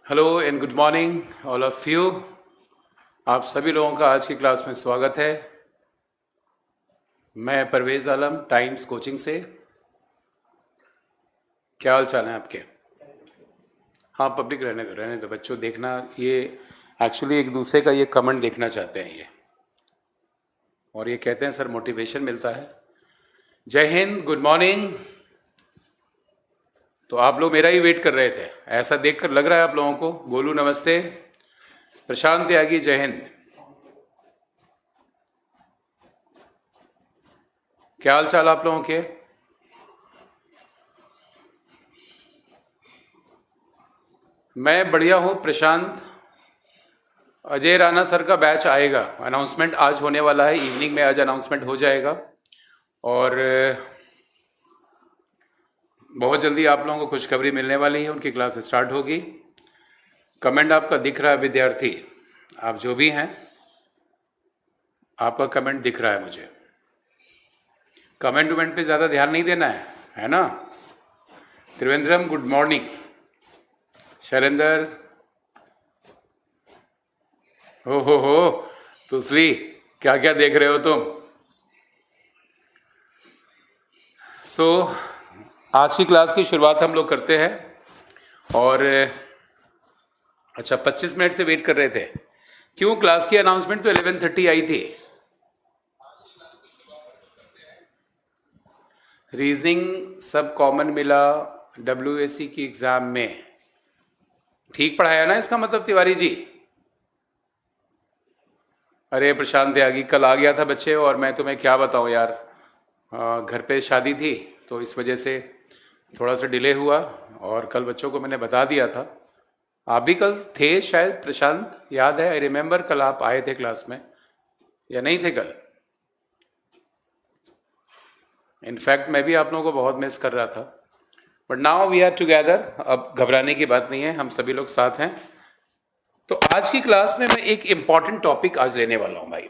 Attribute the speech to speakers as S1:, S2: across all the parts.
S1: Hello and good morning all of you. आप सभी लोगों का आज की क्लास में स्वागत है। मैं परवेज़ आलम टाइम्स कोचिंग से। क्या हाल चाल है आपके? हाँ, पब्लिक रहने दो बच्चों, देखना ये एक्चुअली एक दूसरे का ये कमेंट देखना चाहते हैं ये, और ये कहते हैं सर मोटिवेशन मिलता है। जय हिंद, गुड मॉर्निंग। तो आप लोग मेरा ही वेट कर रहे थे, ऐसा देखकर लग रहा है आप लोगों को। गोलू नमस्ते, प्रशांत त्यागी जय हिंद। क्या हाल चाल आप लोगों के? मैं बढ़िया हूँ प्रशांत। अजय राणा सर का बैच आएगा, अनाउंसमेंट आज होने वाला है, इवनिंग में आज अनाउंसमेंट हो जाएगा और बहुत जल्दी आप लोगों को खुशखबरी मिलने वाली है। उनकी क्लास स्टार्ट होगी। कमेंट आपका दिख रहा है विद्यार्थी, आप जो भी हैं आपका कमेंट दिख रहा है मुझे। कमेंट वमेंट पे ज़्यादा ध्यान नहीं देना है ना। Trivandrum good morning. शैलेंद्र हो तुसली, क्या क्या देख रहे हो तुम? सो आज की क्लास की शुरुआत हम लोग करते हैं। और अच्छा, 25 मिनट से वेट कर रहे थे। क्यों? क्लास की अनाउंसमेंट तो 11:30 आई थी। रीजनिंग सब कॉमन मिला WSC की एग्जाम में। ठीक पढ़ाया ना इसका मतलब तिवारी जी? अरे प्रशांत त्यागी, कल आ गया था बच्चे, और मैं तुम्हें क्या बताऊं यार, घर पे शादी थी तो इस वजह से थोड़ा सा डिले हुआ, और कल बच्चों को मैंने बता दिया था। आप भी कल थे शायद प्रशांत, याद है? आई रिमेम्बर कल आप आए थे क्लास में, या नहीं थे कल? इनफैक्ट मैं भी आप लोगों को बहुत मिस कर रहा था, but now we are together. अब घबराने की बात नहीं है, हम सभी लोग साथ हैं। तो आज की क्लास में मैं एक इम्पॉर्टेंट टॉपिक आज लेने वाला हूं भाई,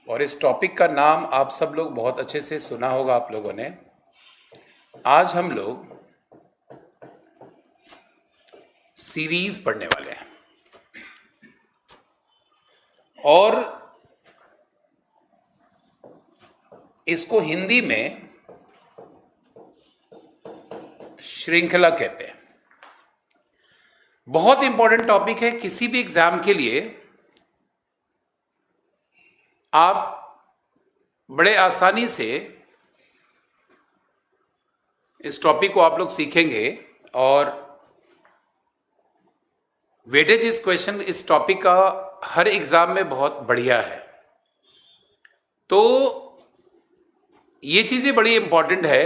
S1: और इस टॉपिक का नाम आप सब लोग बहुत अच्छे से सुना होगा आप लोगों ने। आज हम लोग सीरीज पढ़ने वाले हैं, और इसको हिंदी में श्रृंखला कहते हैं। बहुत इंपॉर्टेंट टॉपिक है किसी भी एग्जाम के लिए। आप बड़े आसानी से इस टॉपिक को आप लोग सीखेंगे, और वेटेज इस क्वेश्चन इस टॉपिक का हर एग्जाम में बहुत बढ़िया है। तो ये चीजें बड़ी इंपॉर्टेंट है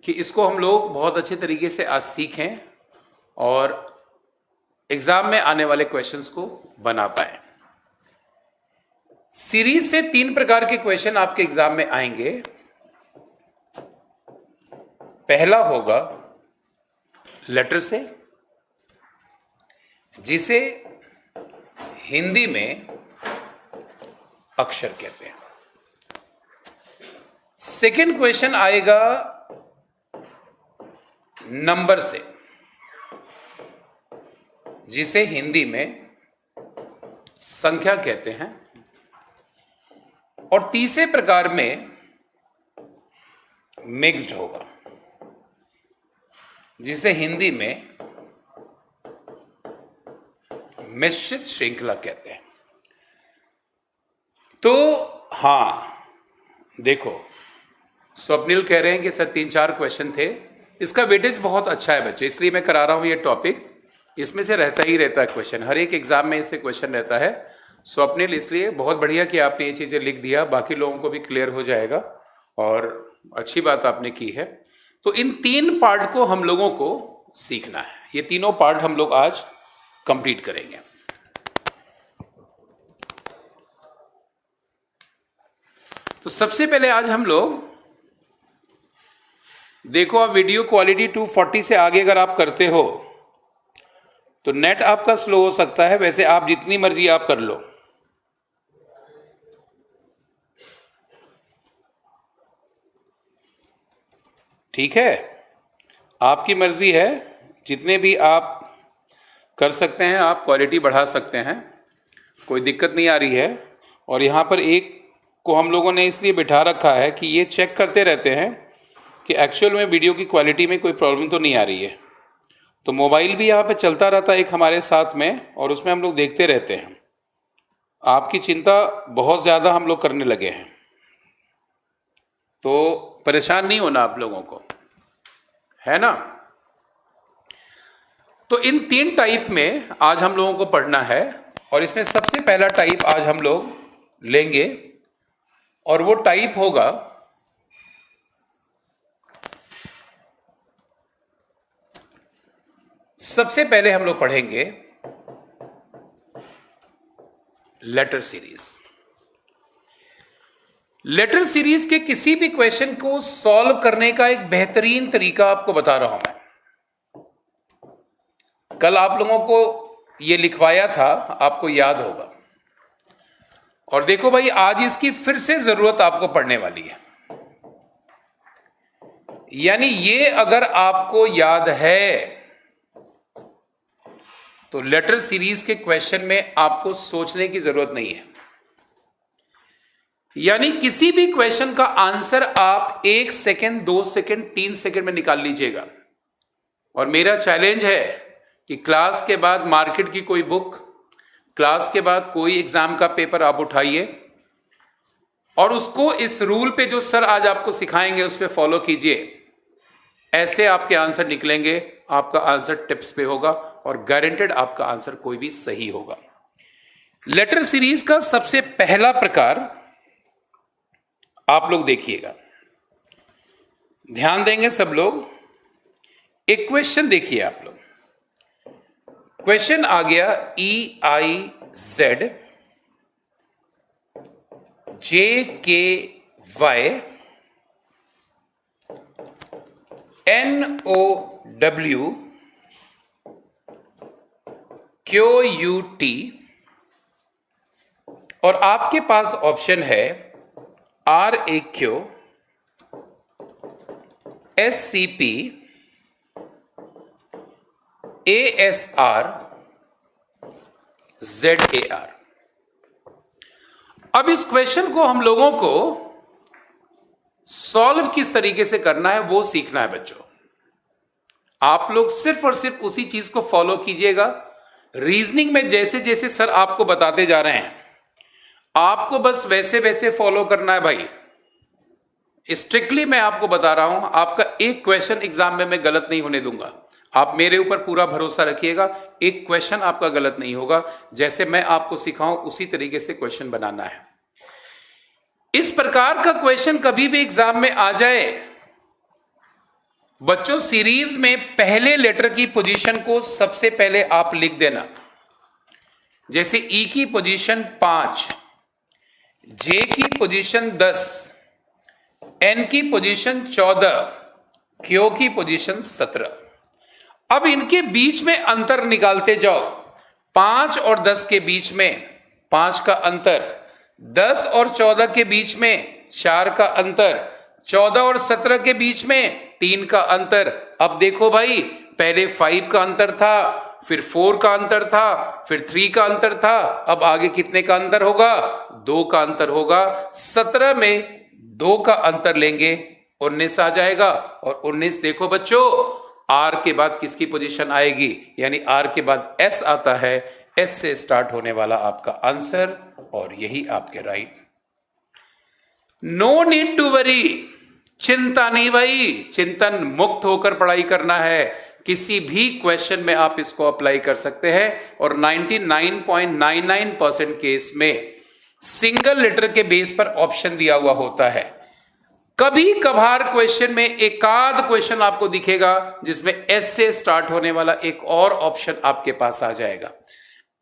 S1: कि इसको हम लोग बहुत अच्छे तरीके से आज सीखें और एग्जाम में आने वाले क्वेश्चंस को बना पाए। सीरीज से 3 प्रकार के क्वेश्चन आपके एग्जाम में आएंगे। पहला होगा लेटर से, जिसे हिंदी में अक्षर कहते हैं। सेकंड क्वेश्चन आएगा नंबर से, जिसे हिंदी में संख्या कहते हैं। और तीसरे प्रकार में मिक्स्ड होगा, जिसे हिंदी में मिश्रित श्रृंखला कहते हैं। तो हाँ देखो, स्वप्निल कह रहे हैं कि सर 3-4 क्वेश्चन थे। इसका वेटेज बहुत अच्छा है बच्चे, इसलिए मैं करा रहा हूं ये टॉपिक। इसमें से रहता ही रहता है क्वेश्चन, हर एक एग्जाम में इससे क्वेश्चन रहता है। स्वप्निल, इसलिए बहुत बढ़िया कि आपने ये चीजें लिख दिया, बाकी लोगों को भी क्लियर हो जाएगा, और अच्छी बात आपने की है। तो इन 3 पार्ट को हम लोगों को सीखना है। ये तीनों पार्ट हम लोग आज कंप्लीट करेंगे। तो सबसे पहले आज हम लोग देखो, आप वीडियो क्वालिटी 240 से आगे अगर आप करते हो तो नेट आपका स्लो हो सकता है। वैसे आप जितनी मर्जी आप कर लो, ठीक है? आपकी मर्जी है, जितने भी आप कर सकते हैं आप, क्वालिटी बढ़ा सकते हैं, कोई दिक्कत नहीं आ रही है। और यहाँ पर एक को हम लोगों ने इसलिए बिठा रखा है कि ये चेक करते रहते हैं कि एक्चुअल में वीडियो की क्वालिटी में कोई प्रॉब्लम तो नहीं आ रही है। तो मोबाइल भी यहाँ पे चलता रहता है एक हमारे साथ में, और उसमें हम लोग देखते रहते हैं। आपकी चिंता बहुत ज़्यादा हम लोग करने लगे हैं, तो परेशान नहीं होना आप लोगों को, है ना। तो इन 3 टाइप में आज हम लोगों को पढ़ना है, और इसमें सबसे पहला टाइप आज हम लोग लेंगे, और वो टाइप होगा सबसे पहले हम लोग पढ़ेंगे लेटर सीरीज। लेटर सीरीज के किसी भी क्वेश्चन को सॉल्व करने का एक बेहतरीन तरीका आपको बता रहा हूं मैं। कल आप लोगों को ये लिखवाया था, आपको याद होगा। और देखो भाई, आज इसकी फिर से जरूरत आपको पड़ने वाली है। यानी ये अगर आपको याद है तो लेटर सीरीज के क्वेश्चन में आपको सोचने की जरूरत नहीं है। यानी किसी भी क्वेश्चन का आंसर आप 1 सेकेंड, 2 सेकेंड, 3 सेकेंड में निकाल लीजिएगा। और मेरा चैलेंज है कि क्लास के बाद मार्केट की कोई बुक, क्लास के बाद कोई एग्जाम का पेपर आप उठाइए और उसको इस रूल पे जो सर आज आपको सिखाएंगे उस पे फॉलो कीजिए। ऐसे आपके आंसर निकलेंगे, आपका आंसर टिप्स पे होगा और गारंटेड आपका आंसर कोई भी सही होगा। लेटर सीरीज का सबसे पहला प्रकार आप लोग देखिएगा, ध्यान देंगे सब लोग। एक क्वेश्चन देखिए आप लोग। क्वेश्चन आ गया EIZ JKY NOW QUT, और आपके पास ऑप्शन है RAQ SCP ASR ZAR। अब इस क्वेश्चन को हम लोगों को सॉल्व किस तरीके से करना है वो सीखना है बच्चों। आप लोग सिर्फ और सिर्फ उसी चीज को फॉलो कीजिएगा। रीजनिंग में जैसे जैसे सर आपको बताते जा रहे हैं, आपको बस वैसे वैसे फॉलो करना है भाई। स्ट्रिक्टली मैं आपको बता रहा हूं, आपका एक क्वेश्चन एग्जाम में मैं गलत नहीं होने दूंगा। आप मेरे ऊपर पूरा भरोसा रखिएगा, एक क्वेश्चन आपका गलत नहीं होगा। जैसे मैं आपको सिखाऊं उसी तरीके से क्वेश्चन बनाना है। इस प्रकार का क्वेश्चन कभी भी एग्जाम में आ जाए बच्चों, सीरीज में पहले लेटर की पोजीशन को सबसे पहले आप लिख देना। जैसे ई की पोजीशन 5, जे की पोजीशन 10, एन की पोजीशन 14, क्यू की पोजीशन 17। अब इनके बीच में अंतर निकालते जाओ। 5 और 10 के बीच में 5 का अंतर, 10 और 14 के बीच में 4 का अंतर, 14 और 17 के बीच में 3 का अंतर। अब देखो भाई, पहले 5 का अंतर था, फिर 4 का अंतर था, फिर 3 का अंतर था। अब आगे कितने का अंतर होगा? 2 का अंतर होगा। 17 में 2 का अंतर लेंगे, 19 आ जाएगा। और 19 देखो बच्चों, आर के बाद किसकी पोजीशन आएगी? यानी आर के बाद एस आता है। एस से स्टार्ट होने वाला आपका आंसर, और यही आपके right. No need to worry, चिंता नहीं भाई, चिंतन मुक्त होकर पढ़ाई करना है। किसी भी क्वेश्चन में आप इसको अप्लाई कर सकते हैं, और 99.99% केस में सिंगल लेटर के बेस पर ऑप्शन दिया हुआ होता है। कभी कभार क्वेश्चन में एकाध क्वेश्चन आपको दिखेगा जिसमें एस से स्टार्ट होने वाला एक और ऑप्शन आपके पास आ जाएगा।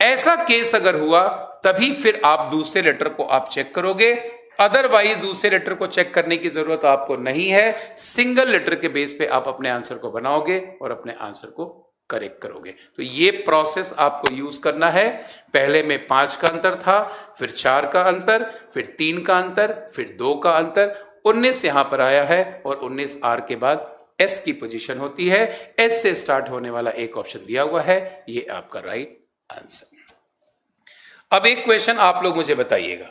S1: ऐसा केस अगर हुआ तभी फिर आप दूसरे लेटर को आप चेक करोगे, अदरवाइज दूसरे लेटर को चेक करने की जरूरत आपको नहीं है। सिंगल लेटर के बेस पे आप अपने आंसर को बनाओगे और अपने आंसर को करेक्ट करोगे। तो ये प्रोसेस आपको यूज करना है। पहले में 5 का अंतर था, फिर 4 का अंतर, फिर 3 का अंतर, फिर 2 का अंतर, 19 यहां पर आया है, और 19 आर के बाद एस की पोजीशन होती है। एस से स्टार्ट होने वाला एक ऑप्शन दिया हुआ है, ये आपका राइट आंसर। अब एक क्वेश्चन आप लोग मुझे बताइएगा,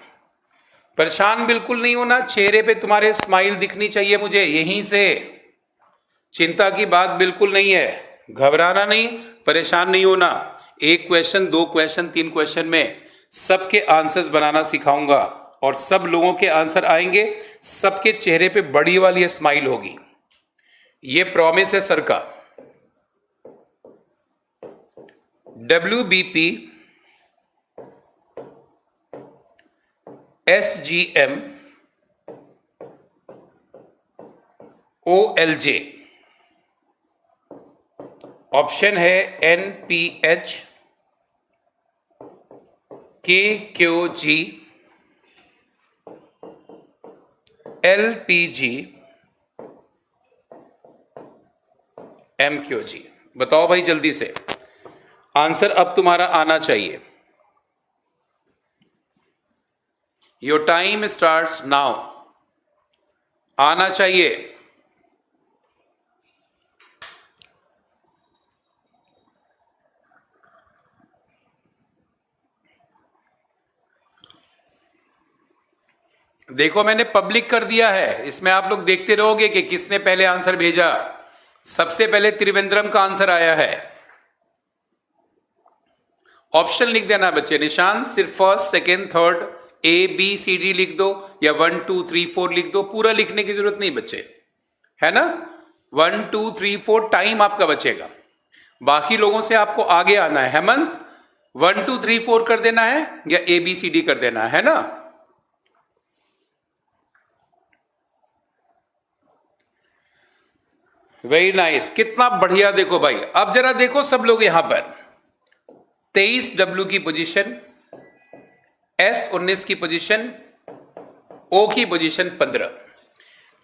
S1: परेशान बिल्कुल नहीं होना, चेहरे पे तुम्हारे स्माइल दिखनी चाहिए मुझे यहीं से, चिंता की बात बिल्कुल नहीं है, घबराना नहीं, परेशान नहीं होना। एक क्वेश्चन, दो क्वेश्चन, तीन क्वेश्चन में सबके आंसर्स बनाना सिखाऊंगा और सब लोगों के आंसर आएंगे, सबके चेहरे पे बड़ी वाली स्माइल होगी, ये प्रॉमिस है सर का। WBP, SGM, OLJ, ऑप्शन है NPH, KQG, LPG, MQG। बताओ भाई जल्दी से, आंसर अब तुम्हारा आना चाहिए। योर टाइम स्टार्ट्स नाउ, आना चाहिए। देखो मैंने पब्लिक कर दिया है, इसमें आप लोग देखते रहोगे कि किसने पहले आंसर भेजा। सबसे पहले त्रिवेंद्रम का आंसर आया है। ऑप्शन लिख देना बच्चे, निशान सिर्फ फर्स्ट, सेकेंड, थर्ड, ABCD लिख दो या 1 2 3 4 लिख दो, पूरा लिखने की जरूरत नहीं बच्चे, है ना। 1 2 3 4 टाइम आपका बचेगा, बाकी लोगों से आपको आगे आना है। हेमंत 1 2 3 4 कर देना है या ABCD कर देना है ना। वेरी नाइस, कितना बढ़िया। देखो भाई अब जरा देखो सब लोग यहां पर, 23W की पोजीशन, S 19 की पोजीशन, O की पोजीशन 15।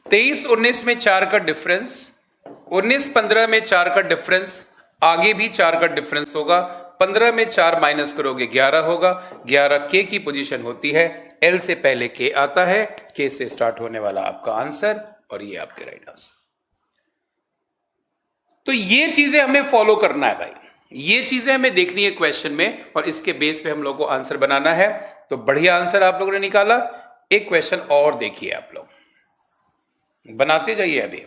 S1: 23 19 में 4 का डिफरेंस, 19 15 में 4 का डिफरेंस, आगे भी 4 का डिफरेंस होगा। 15 में 4 माइनस करोगे 11 होगा। 11 K की पोजीशन होती है, L से पहले K आता है, K से स्टार्ट होने वाला आपका आंसर, और ये आपके राइट आंसर। तो ये चीजें हमें फॉलो करना है भाई, ये चीजें हमें देखनी है क्वेश्चन में, और इसके बेस पे हम लोग को आंसर बनाना है। तो बढ़िया आंसर आप लोगों ने निकाला। एक क्वेश्चन और देखिए, आप लोग बनाते जाइए अभी।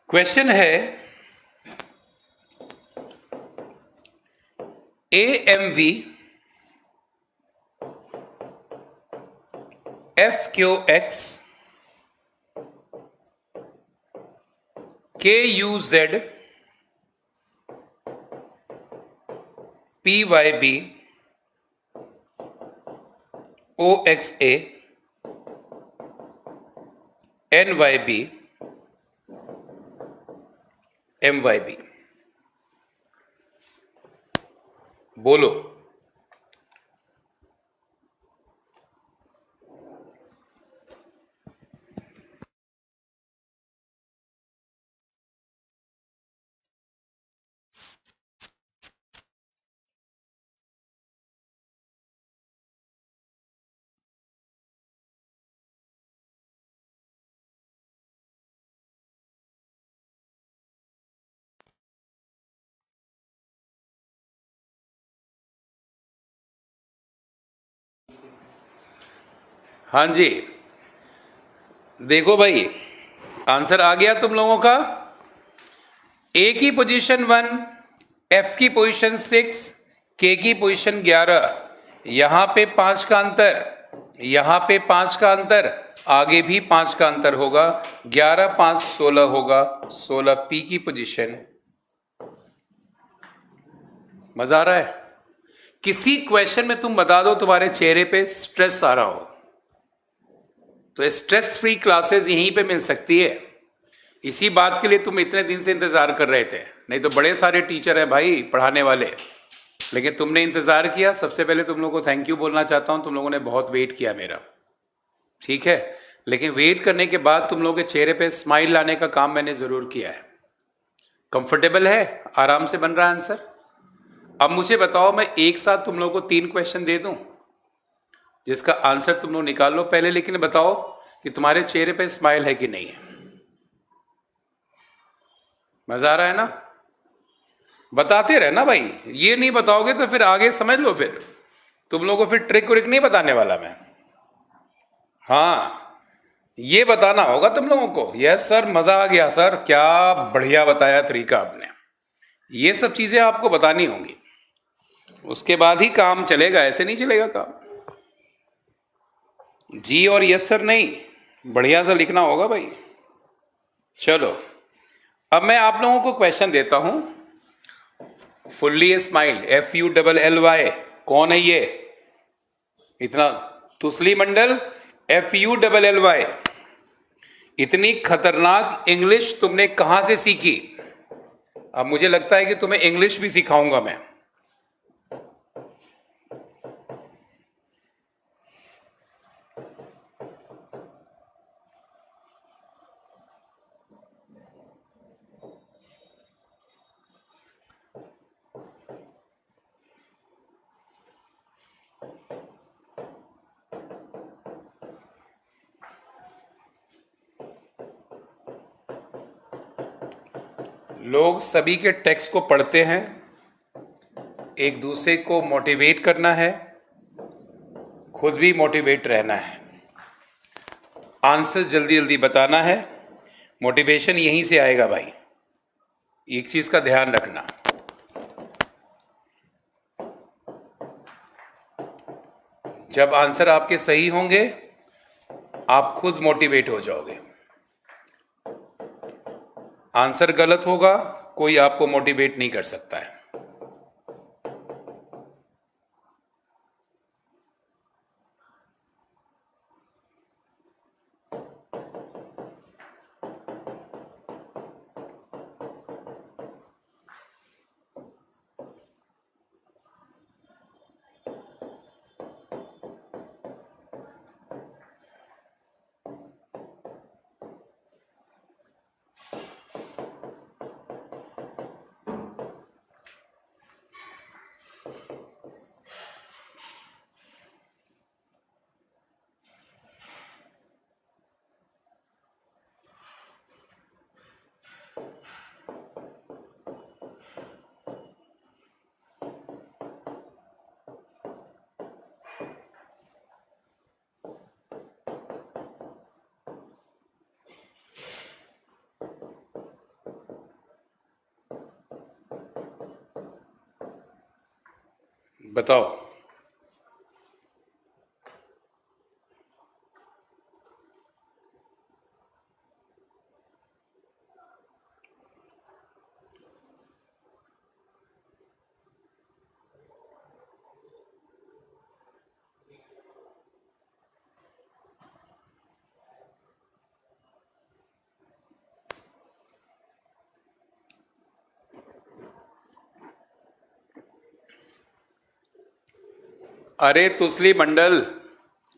S1: क्वेश्चन है AMV FQX KUZ PYB OXA NYB MYB। बोलो। हाँ जी, देखो भाई आंसर आ गया तुम लोगों का। A की पोजीशन 1, F की पोजीशन 6, K की पोजीशन 11, यहां पे 5 का अंतर, यहां पे 5 का अंतर, आगे भी 5 का अंतर होगा। 11 5 16 होगा, 16 P की पोजीशन। मजा आ रहा है? किसी क्वेश्चन में तुम बता दो तुम्हारे चेहरे पे स्ट्रेस आ रहा हो, तो स्ट्रेस फ्री क्लासेस यहीं पे मिल सकती है। इसी बात के लिए तुम इतने दिन से इंतजार कर रहे थे, नहीं तो बड़े सारे टीचर हैं भाई पढ़ाने वाले, लेकिन तुमने इंतजार किया। सबसे पहले तुम लोगों को थैंक यू बोलना चाहता हूं, तुम लोगों ने बहुत वेट किया मेरा, ठीक है। लेकिन वेट करने के बाद तुम लोगों के चेहरे पे स्माइल लाने का काम मैंने जरूर किया है। कंफर्टेबल है? आराम से बन रहा है आंसर? अब मुझे बताओ, मैं एक साथ तुम लोगों को 3 क्वेश्चन दे दूं जिसका आंसर तुम लोग निकाल लो पहले, लेकिन बताओ कि तुम्हारे चेहरे पे स्माइल है कि नहीं है। मजा आ रहा है ना? बताते रहना भाई, ये नहीं बताओगे तो फिर आगे समझ लो, फिर तुम लोगों को फिर ट्रिक व्रिक नहीं बताने वाला मैं। हाँ, ये बताना होगा तुम लोगों को। यस सर, मजा आ गया सर, क्या बढ़िया बताया तरीका आपने। ये सब चीजें आपको बतानी होंगी, उसके बाद ही काम चलेगा, ऐसे नहीं चलेगा काम। जी और यस सर नहीं, बढ़िया सा लिखना होगा भाई। चलो, अब मैं आप लोगों को क्वेश्चन देता हूं। फुल्ली स्माइल, FULLY, कौन है ये? इतना तुसली मंडल, FULLY। इतनी खतरनाक इंग्लिश तुमने कहां से सीखी? अब मुझे लगता है कि तुम्हें इंग्लिश भी सिखाऊंगा मैं। लोग सभी के टेक्स्ट को पढ़ते हैं, एक दूसरे को मोटिवेट करना है, खुद भी मोटिवेट रहना है, आंसर जल्दी जल्दी बताना है। मोटिवेशन यहीं से आएगा भाई, एक चीज का ध्यान रखना। जब आंसर आपके सही होंगे आप खुद मोटिवेट हो जाओगे। आंसर गलत होगा, कोई आपको मोटिवेट नहीं कर सकता है। बताओ। अरे तुसली मंडल,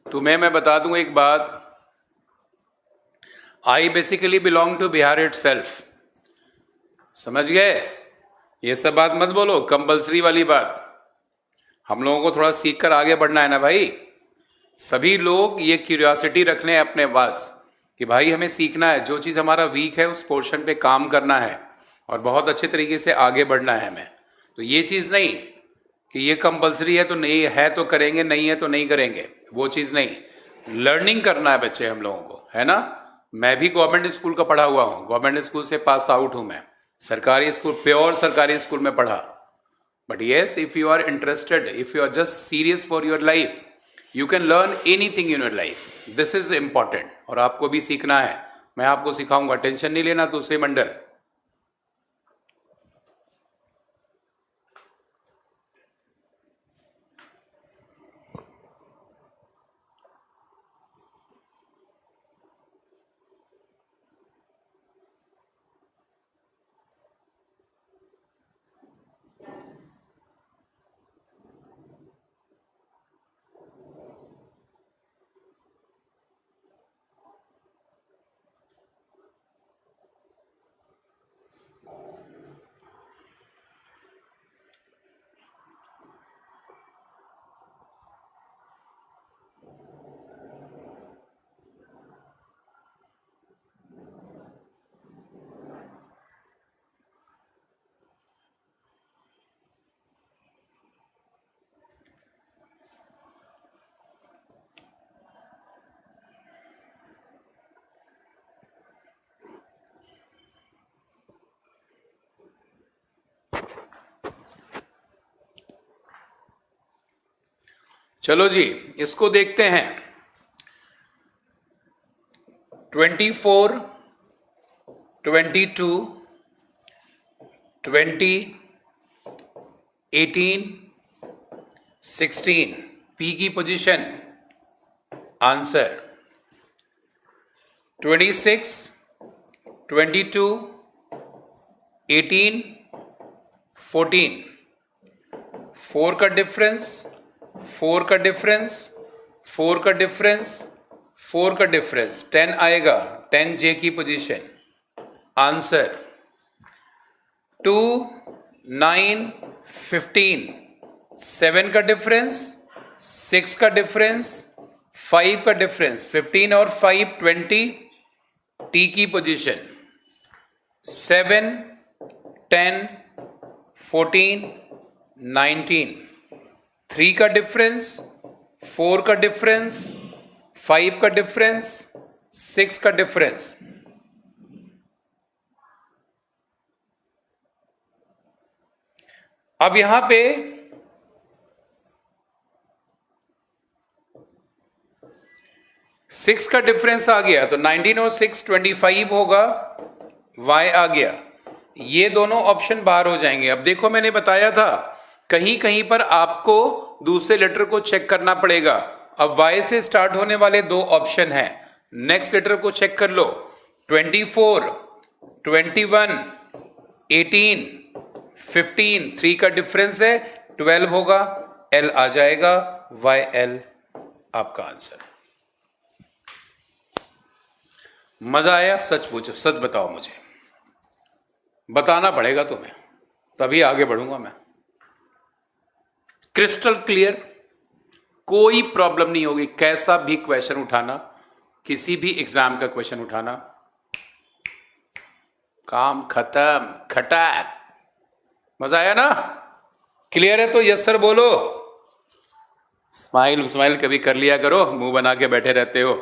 S1: तुम्हें मैं बता दूं एक बात। I basically belong to Bihar itself, समझ गए? ये सब बात मत बोलो, कंपल्सरी वाली बात। हम लोगों को थोड़ा सीख कर आगे बढ़ना है ना भाई। सभी लोग ये क्यूरियोसिटी रख लें अपने पास कि भाई हमें सीखना है, जो चीज़ हमारा वीक है उस पोर्शन पे काम करना है और बहुत अच्छे तरीके से आगे बढ़ना है हमें। तो ये चीज़ नहीं कि ये कंपल्सरी है तो नहीं है तो करेंगे, नहीं है तो नहीं करेंगे, वो चीज़ नहीं। लर्निंग करना है बच्चे हम लोगों को, है ना? मैं भी गवर्नमेंट स्कूल का पढ़ा हुआ हूँ, गवर्नमेंट स्कूल से पास आउट हूँ मैं। सरकारी स्कूल, प्योर सरकारी स्कूल में पढ़ा। But yes, if you are interested, if you are just serious for your life, you can learn anything in your life. This is important. और आपको भी सीखना है, मैं आपको सिखाऊंगा, टेंशन नहीं लेना दूसरे मंडल। चलो जी, इसको देखते हैं। 24, 22, 20, 18, 16, पी की पोजीशन, आंसर 26, 22, 18, 14, 4 का डिफरेंस, 4 का डिफरेंस, 4 का डिफरेंस, 4 का डिफरेंस, 10 आएगा, 10 जे की पोजीशन, आंसर 2, 9, 15, 7 का डिफरेंस, 6 का डिफरेंस, 5 का डिफरेंस, 15 और 5 20, टी की पोजीशन, 7, 10, 14, 19, 3 का डिफरेंस, 4 का डिफरेंस, 5 का डिफरेंस, 6 का डिफरेंस। अब यहां पे सिक्स का डिफरेंस आ गया तो 19 और 6 25 होगा, y आ गया। ये दोनों ऑप्शन बाहर हो जाएंगे। अब देखो, मैंने बताया था कहीं कहीं पर आपको दूसरे लेटर को चेक करना पड़ेगा। अब y से स्टार्ट होने वाले दो ऑप्शन हैं, नेक्स्ट लेटर को चेक कर लो। 24, 21, 18, 15, 3 का डिफरेंस है, 12 होगा, l आ जाएगा, YL आपका आंसर। मजा आया? सच पूछो, सच बताओ, मुझे बताना पड़ेगा तुम्हें, तभी आगे बढ़ूंगा मैं। क्रिस्टल क्लियर, कोई प्रॉब्लम नहीं होगी। कैसा भी क्वेश्चन उठाना, किसी भी एग्जाम का क्वेश्चन उठाना, काम खत्म, खटाक। मजा आया ना? क्लियर है तो यस सर बोलो। स्माइल स्माइल कभी कर लिया करो, मुंह बना के बैठे रहते हो।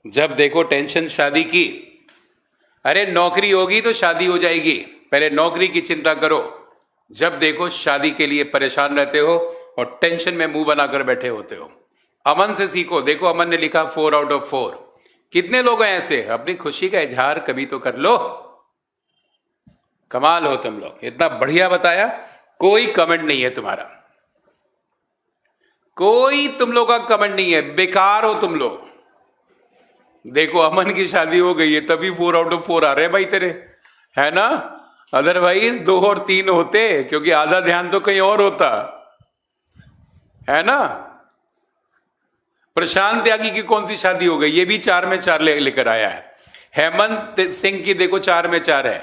S1: जब देखो टेंशन शादी की। अरे नौकरी होगी तो शादी हो जाएगी, पहले नौकरी की चिंता करो। जब देखो शादी के लिए परेशान रहते हो और टेंशन में मुंह बनाकर बैठे होते हो। अमन से सीखो। देखो अमन ने लिखा 4 आउट ऑफ 4। कितने लोग हैं ऐसे? अपनी खुशी का इजहार कभी तो कर लो। कमाल हो तुम लोग, इतना बढ़िया बताया। कोई कमेंट नहीं है तुम्हारा, कोई तुम लोग का कमेंट नहीं है, बेकार हो तुम लोग। देखो अमन की शादी हो गई है तभी 4 आउट ऑफ 4 आ रहे हैं भाई तेरे, है ना? अदरवाइज 2 और 3 होते, क्योंकि आधा ध्यान तो कहीं और होता, है ना? प्रशांत त्यागी की कौन सी शादी हो गई? ये भी 4 में 4 लेकर आया है। हेमंत सिंह की देखो 4 में 4 है।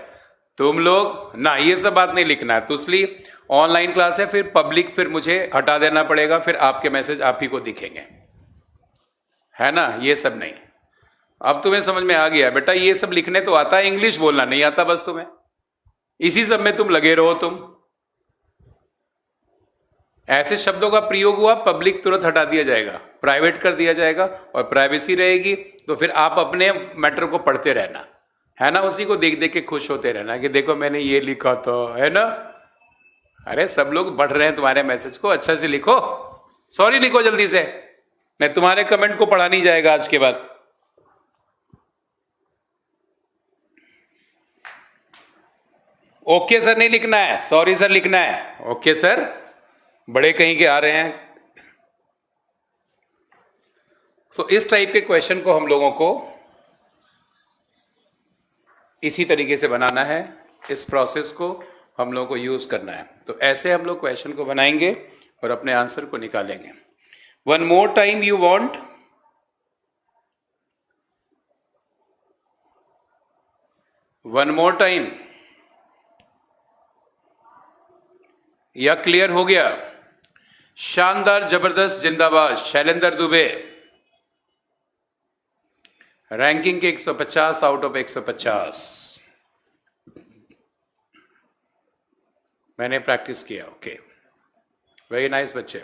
S1: तुम लोग ना ये सब बात नहीं लिखना है। तो इसलिए ऑनलाइन क्लास है, फिर पब्लिक, फिर मुझे हटा देना पड़ेगा, फिर आपके मैसेज आप ही को दिखेंगे, है ना? ये सब नहीं। अब तुम्हें समझ में आ गया बेटा, ये सब लिखने तो आता है, इंग्लिश बोलना नहीं आता बस तुम्हें। इसी सब में तुम लगे रहो। तुम ऐसे शब्दों का प्रयोग हुआ, पब्लिक तुरंत हटा दिया जाएगा, प्राइवेट कर दिया जाएगा, और प्राइवेसी रहेगी तो फिर आप अपने मैटर को पढ़ते रहना, है ना? उसी को देख देख के खुश होते रहना कि देखो मैंने ये लिखा था, है ना? अरे सब लोग पढ़ रहे हैं तुम्हारे मैसेज को, अच्छा से लिखो, सॉरी लिखो जल्दी से, नहीं तुम्हारे कमेंट को पढ़ा नहीं जाएगा आज के बाद। ओके सर नहीं लिखना है, सॉरी सर लिखना है। ओके सर, बड़े कहीं के आ रहे हैं। तो इस टाइप के क्वेश्चन को हम लोगों को इसी तरीके से बनाना है, इस प्रोसेस को हम लोगों को यूज करना है। तो ऐसे हम लोग क्वेश्चन को बनाएंगे और अपने आंसर को निकालेंगे। One more time you want? One more time या क्लियर हो गया? शानदार, जबरदस्त, जिंदाबाद। शैलेंद्र दुबे रैंकिंग के 150 आउट ऑफ 150। मैंने प्रैक्टिस किया। ओके, वेरी नाइस बच्चे।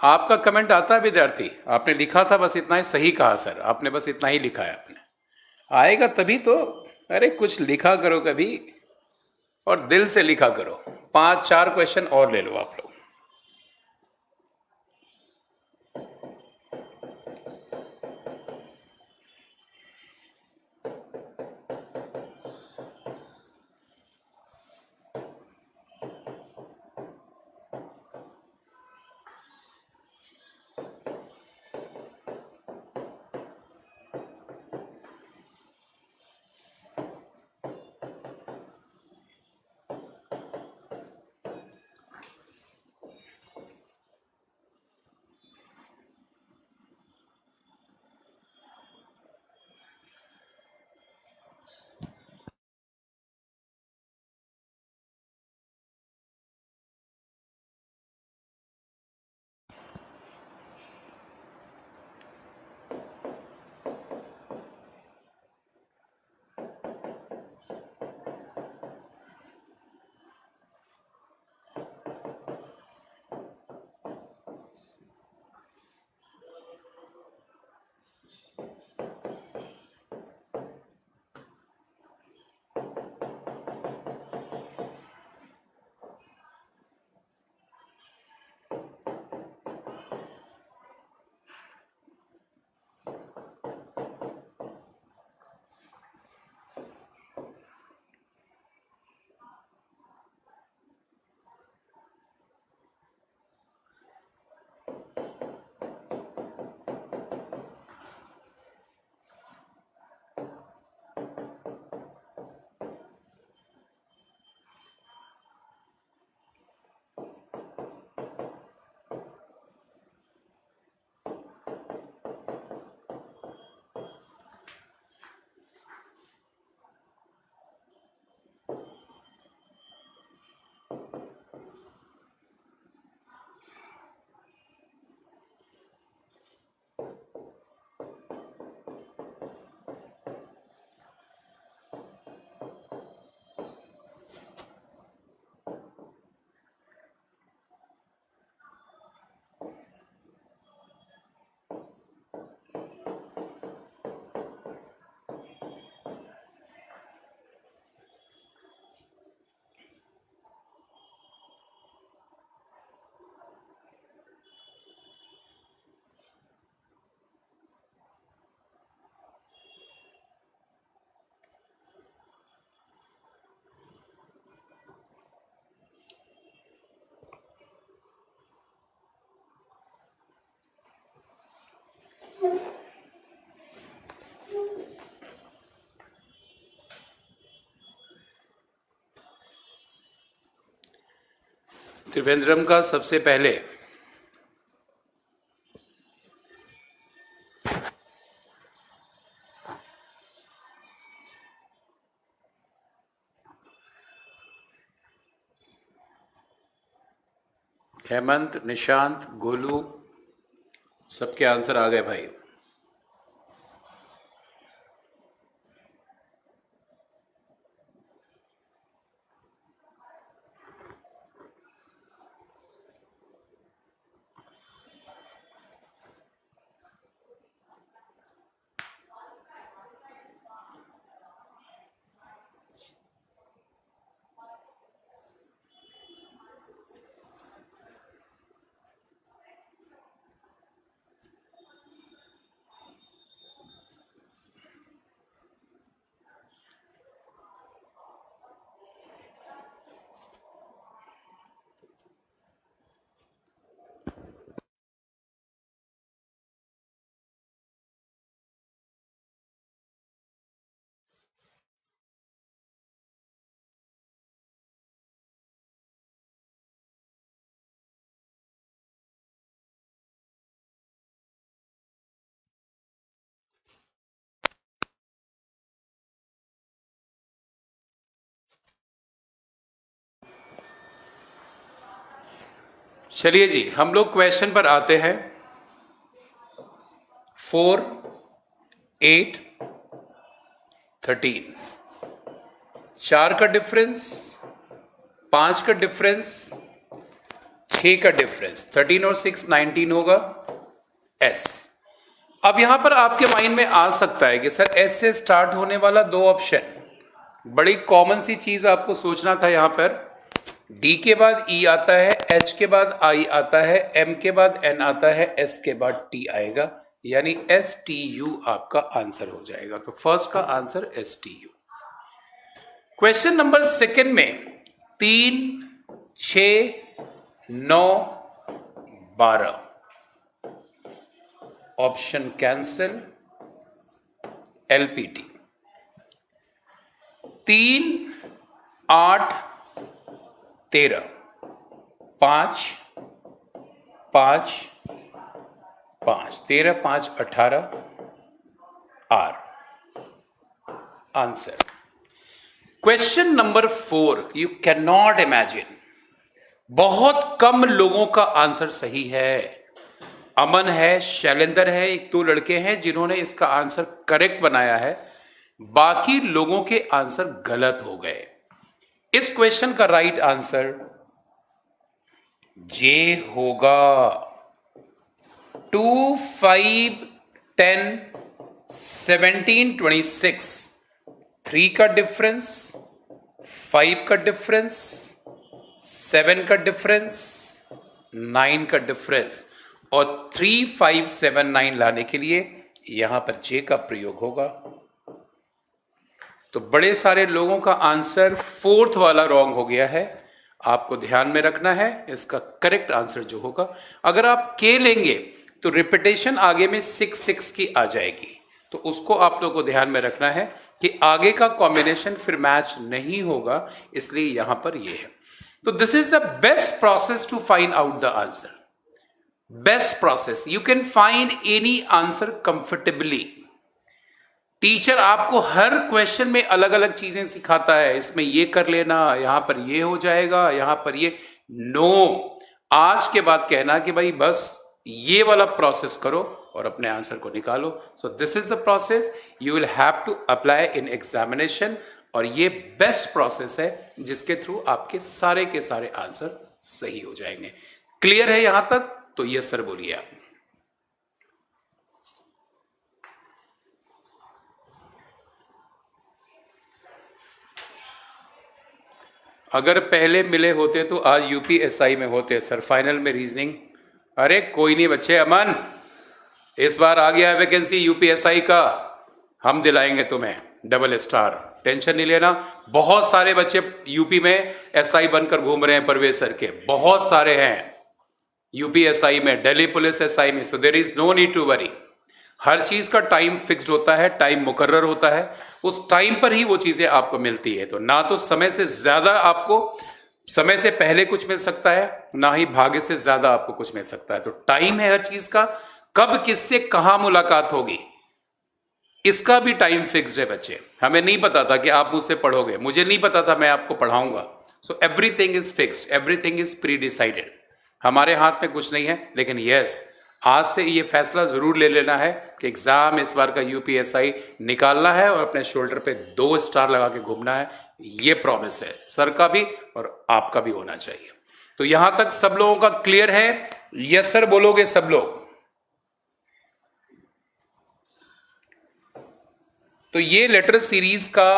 S1: आपका कमेंट आता है विद्यार्थी, आपने लिखा था बस इतना ही, सही कहा सर, आपने बस इतना ही लिखा है। आपने आएगा तभी तो। अरे कुछ लिखा करो कभी, और दिल से लिखा करो। 5-4 क्वेश्चन और ले लो आप लोग। त्रिवेंद्रम का सबसे पहले हेमंत, निशांत, गोलू, सबके आंसर आ गए भाई। चलिए जी, हम लोग क्वेश्चन पर आते हैं। 4, 8, 13, 4 का डिफरेंस, 5 का डिफरेंस, 6 का डिफरेंस, 13 और 6 19 होगा एस। अब यहां पर आपके माइंड में आ सकता है कि सर एस से स्टार्ट होने वाला 2 ऑप्शन, बड़ी कॉमन सी चीज आपको सोचना था। यहां पर डी के बाद ई आता है, एच के बाद आई आता है, एम के बाद एन आता है, एस के बाद टी आएगा, यानी एस टी यू आपका आंसर हो जाएगा। तो फर्स्ट का answer S T U. Question number second में 3, 6, 9, 12 option cancel, LPT. 3, 8, 13, 5, 5, 5, 13, 5, 18 are answer. Question number 4, you can not imagine, बहुत कम लोगों का आंसर सही है। अमन है, शैलेंद्र है, 1-2 लड़के हैं जिन्होंने इसका आंसर करेक्ट बनाया है, बाकी लोगों के आंसर गलत हो गए। इस क्वेश्चन का राइट आंसर जे होगा। 2, 5, 10, 17, 26, 3 का डिफरेंस, 5 का डिफरेंस, 7 का डिफरेंस, 9 का डिफरेंस, और 3, 5, 7, 9 लाने के लिए यहां पर जे का प्रयोग होगा। तो बड़े सारे लोगों का आंसर 4th वाला रॉन्ग हो गया है, आपको ध्यान में रखना है। इसका करेक्ट आंसर जो होगा, अगर आप के लेंगे तो रिपीटेशन आगे में 6, 6 की आ जाएगी, तो उसको आप लोगों को ध्यान में रखना है कि आगे का कॉम्बिनेशन फिर मैच नहीं होगा, इसलिए यहां पर ये है। तो this is the best process to find out the answer. Best process, you can find any answer comfortably. Teacher आपको हर क्वेश्चन में अलग अलग चीजें सिखाता है, इसमें ये कर लेना, यहां पर ये हो जाएगा, यहां पर ये। नो, आज के बाद कहना कि भाई बस ये वाला प्रोसेस करो और अपने आंसर को निकालो। So this is the process you will have to apply in examination, और ये बेस्ट प्रोसेस है जिसके थ्रू आपके सारे के सारे आंसर सही हो जाएंगे। क्लियर है यहां तक? तो यस सर बोलिए आप। अगर पहले मिले होते तो आज यूपीएसआई में होते सर, फाइनल में रीजनिंग। अरे कोई नहीं बच्चे, अमन इस बार आ गया है वैकेंसी यूपीएसआई का, हम दिलाएंगे तुम्हें डबल स्टार, टेंशन नहीं लेना। बहुत सारे बच्चे यूपी में एसआई बनकर घूम रहे हैं, परवेज सर के बहुत सारे हैं यूपीएसआई में, दिल्ली पुलिस एसआई में। So there is no need to worry. हर चीज का टाइम फिक्स्ड होता है, टाइम मुकर्रर होता है, उस टाइम पर ही वो चीजें आपको मिलती है। तो ना तो समय से ज्यादा आपको समय से पहले कुछ मिल सकता है, ना ही भाग्य से ज्यादा आपको कुछ मिल सकता है। तो टाइम है हर चीज का, कब किससे कहां मुलाकात होगी इसका भी टाइम फिक्स्ड है बच्चे। हमें नहीं पता था कि आप मुझसे पढ़ोगे, मुझे नहीं पता था मैं आपको पढ़ाऊंगा। So everything is fixed, everything is pre decided. हमारे हाथ में कुछ नहीं है, लेकिन यस आज से ये फैसला जरूर ले लेना है कि एग्जाम इस बार का यूपीएसआई निकालना है और अपने शोल्डर पे 2 स्टार लगा के घूमना है। ये प्रॉमिस है सर का भी और आपका भी होना चाहिए। तो यहां तक सब लोगों का क्लियर है? यस सर बोलोगे सब लोग? तो ये लेटर सीरीज का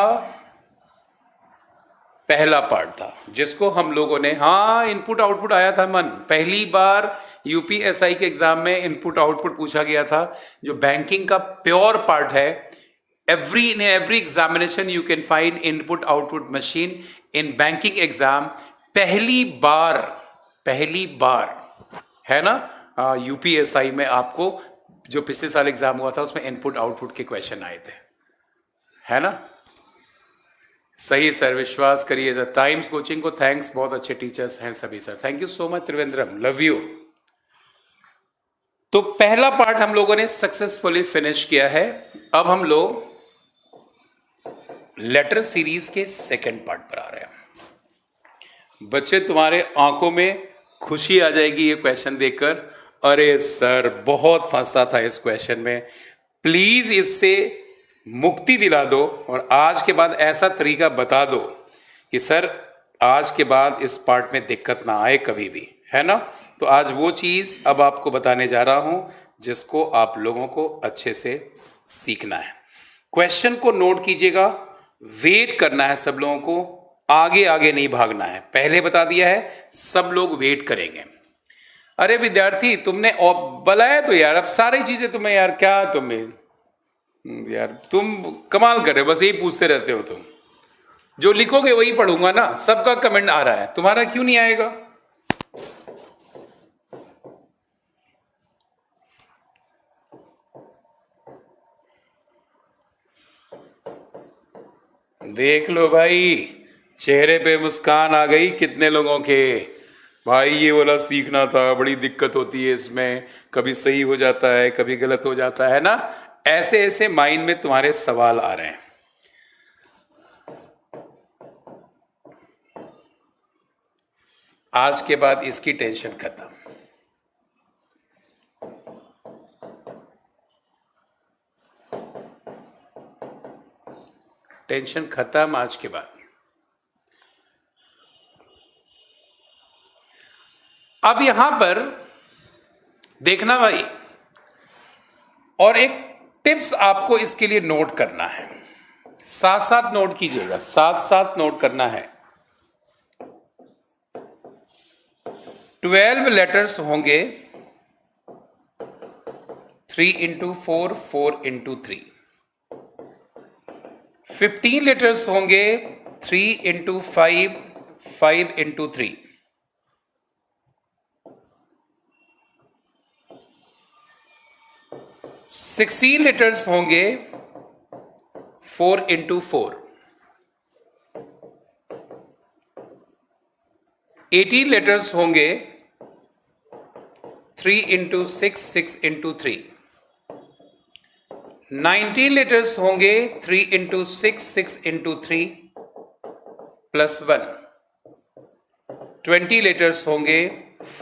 S1: पहला पार्ट था जिसको हम लोगों ने, हाँ इनपुट आउटपुट आया था मन, पहली बार यूपीएसआई के एग्जाम में इनपुट आउटपुट पूछा गया था, जो बैंकिंग का प्योर पार्ट है। In every examination you can find input output machine in banking exam. पहली बार है ना यूपीएसआई में आपको, जो पिछले साल एग्जाम हुआ था उसमें इनपुट आउटपुट के क्वेश्चन आए थे, है ना? सही सर, विश्वास करिए। द टाइम्स कोचिंग को थैंक्स, बहुत अच्छे टीचर्स हैं सभी sir, thank you so much Trivandrum, love you. तो पहला पार्ट हम लोगों ने सक्सेसफुली फिनिश किया है। अब हम लोग लेटर सीरीज के सेकंड पार्ट पर आ रहे हैं। बच्चे तुम्हारे आंखों में खुशी आ जाएगी ये क्वेश्चन देखकर, अरे सर बहुत फंसा था इस क्वेश्चन में, प्लीज इससे मुक्ति दिला दो और आज के बाद ऐसा तरीका बता दो कि सर आज के बाद इस पार्ट में दिक्कत ना आए कभी भी, है ना? तो आज वो चीज अब आपको बताने जा रहा हूं जिसको आप लोगों को अच्छे से सीखना है। क्वेश्चन को नोट कीजिएगा, वेट करना है सब लोगों को, आगे आगे नहीं भागना है। पहले बता दिया है, सब लोग वेट करेंगे। अरे विद्यार्थी तुमने बुलाया तो यार, अब सारी चीजें तुम्हें यार, क्या तुम्हें यार, तुम कमाल कर रहे हो, बस यही पूछते रहते हो तुम। जो लिखोगे वही पढ़ूंगा ना, सबका कमेंट आ रहा है, तुम्हारा क्यों नहीं आएगा? देख लो भाई, चेहरे पे मुस्कान आ गई कितने लोगों के। भाई ये वाला सीखना था, बड़ी दिक्कत होती है इसमें, कभी सही हो जाता है कभी गलत हो जाता है ना। ऐसे ऐसे माइंड में तुम्हारे सवाल आ रहे हैं। आज के बाद इसकी टेंशन खत्म। टेंशन खत्म आज के बाद। अब यहां पर देखना भाई, और एक टिप्स आपको इसके लिए नोट करना है, साथ साथ नोट कीजिएगा, साथ साथ नोट करना है। 12 लेटर्स होंगे, 3 into 4, 4 into 3। 15 लेटर्स होंगे, 3 into 5, 5 into 3। 16 लेटर्स होंगे, 4 into 4। 18 लेटर्स होंगे, 3 into 6, 6 into 3। 19 लेटर्स होंगे 3 इंटू 6 इंटू 3 प्लस 1। 20 लेटर्स होंगे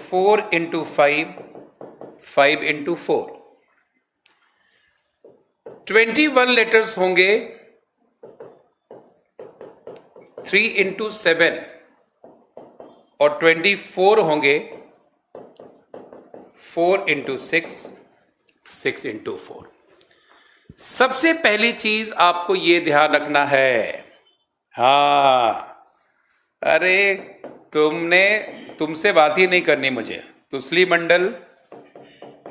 S1: 4 इंटू 5 इंटू 4। 21 लेटर्स होंगे 3 इंटू 7 और 24 होंगे 4 इंटू 6 इंटू 4। सबसे पहली चीज आपको यह ध्यान रखना है, हाँ, अरे तुमसे बात ही नहीं करनी मुझे, तुसली मंडल,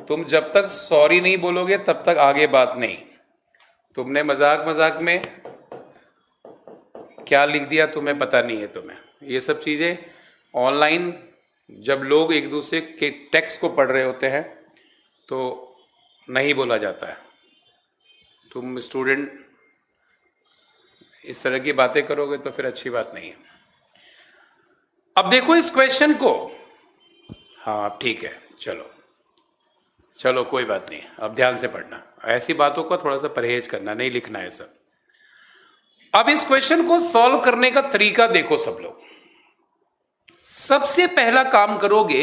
S1: तुम जब तक सॉरी नहीं बोलोगे तब तक आगे बात नहीं। तुमने मजाक मजाक में क्या लिख दिया तुम्हें पता नहीं है। तुम्हें ये सब चीजें ऑनलाइन जब लोग एक दूसरे के टेक्स्ट को पढ़ रहे होते हैं तो नहीं बोला जाता है। तुम स्टूडेंट इस तरह की बातें करोगे तो फिर अच्छी बात नहीं है। अब देखो इस क्वेश्चन को, हाँ ठीक है, चलो कोई बात नहीं, अब ध्यान से पढ़ना, ऐसी बातों का थोड़ा सा परहेज करना, नहीं लिखना है सब। अब इस क्वेश्चन को सॉल्व करने का तरीका देखो सब लोग। सबसे पहला काम करोगे,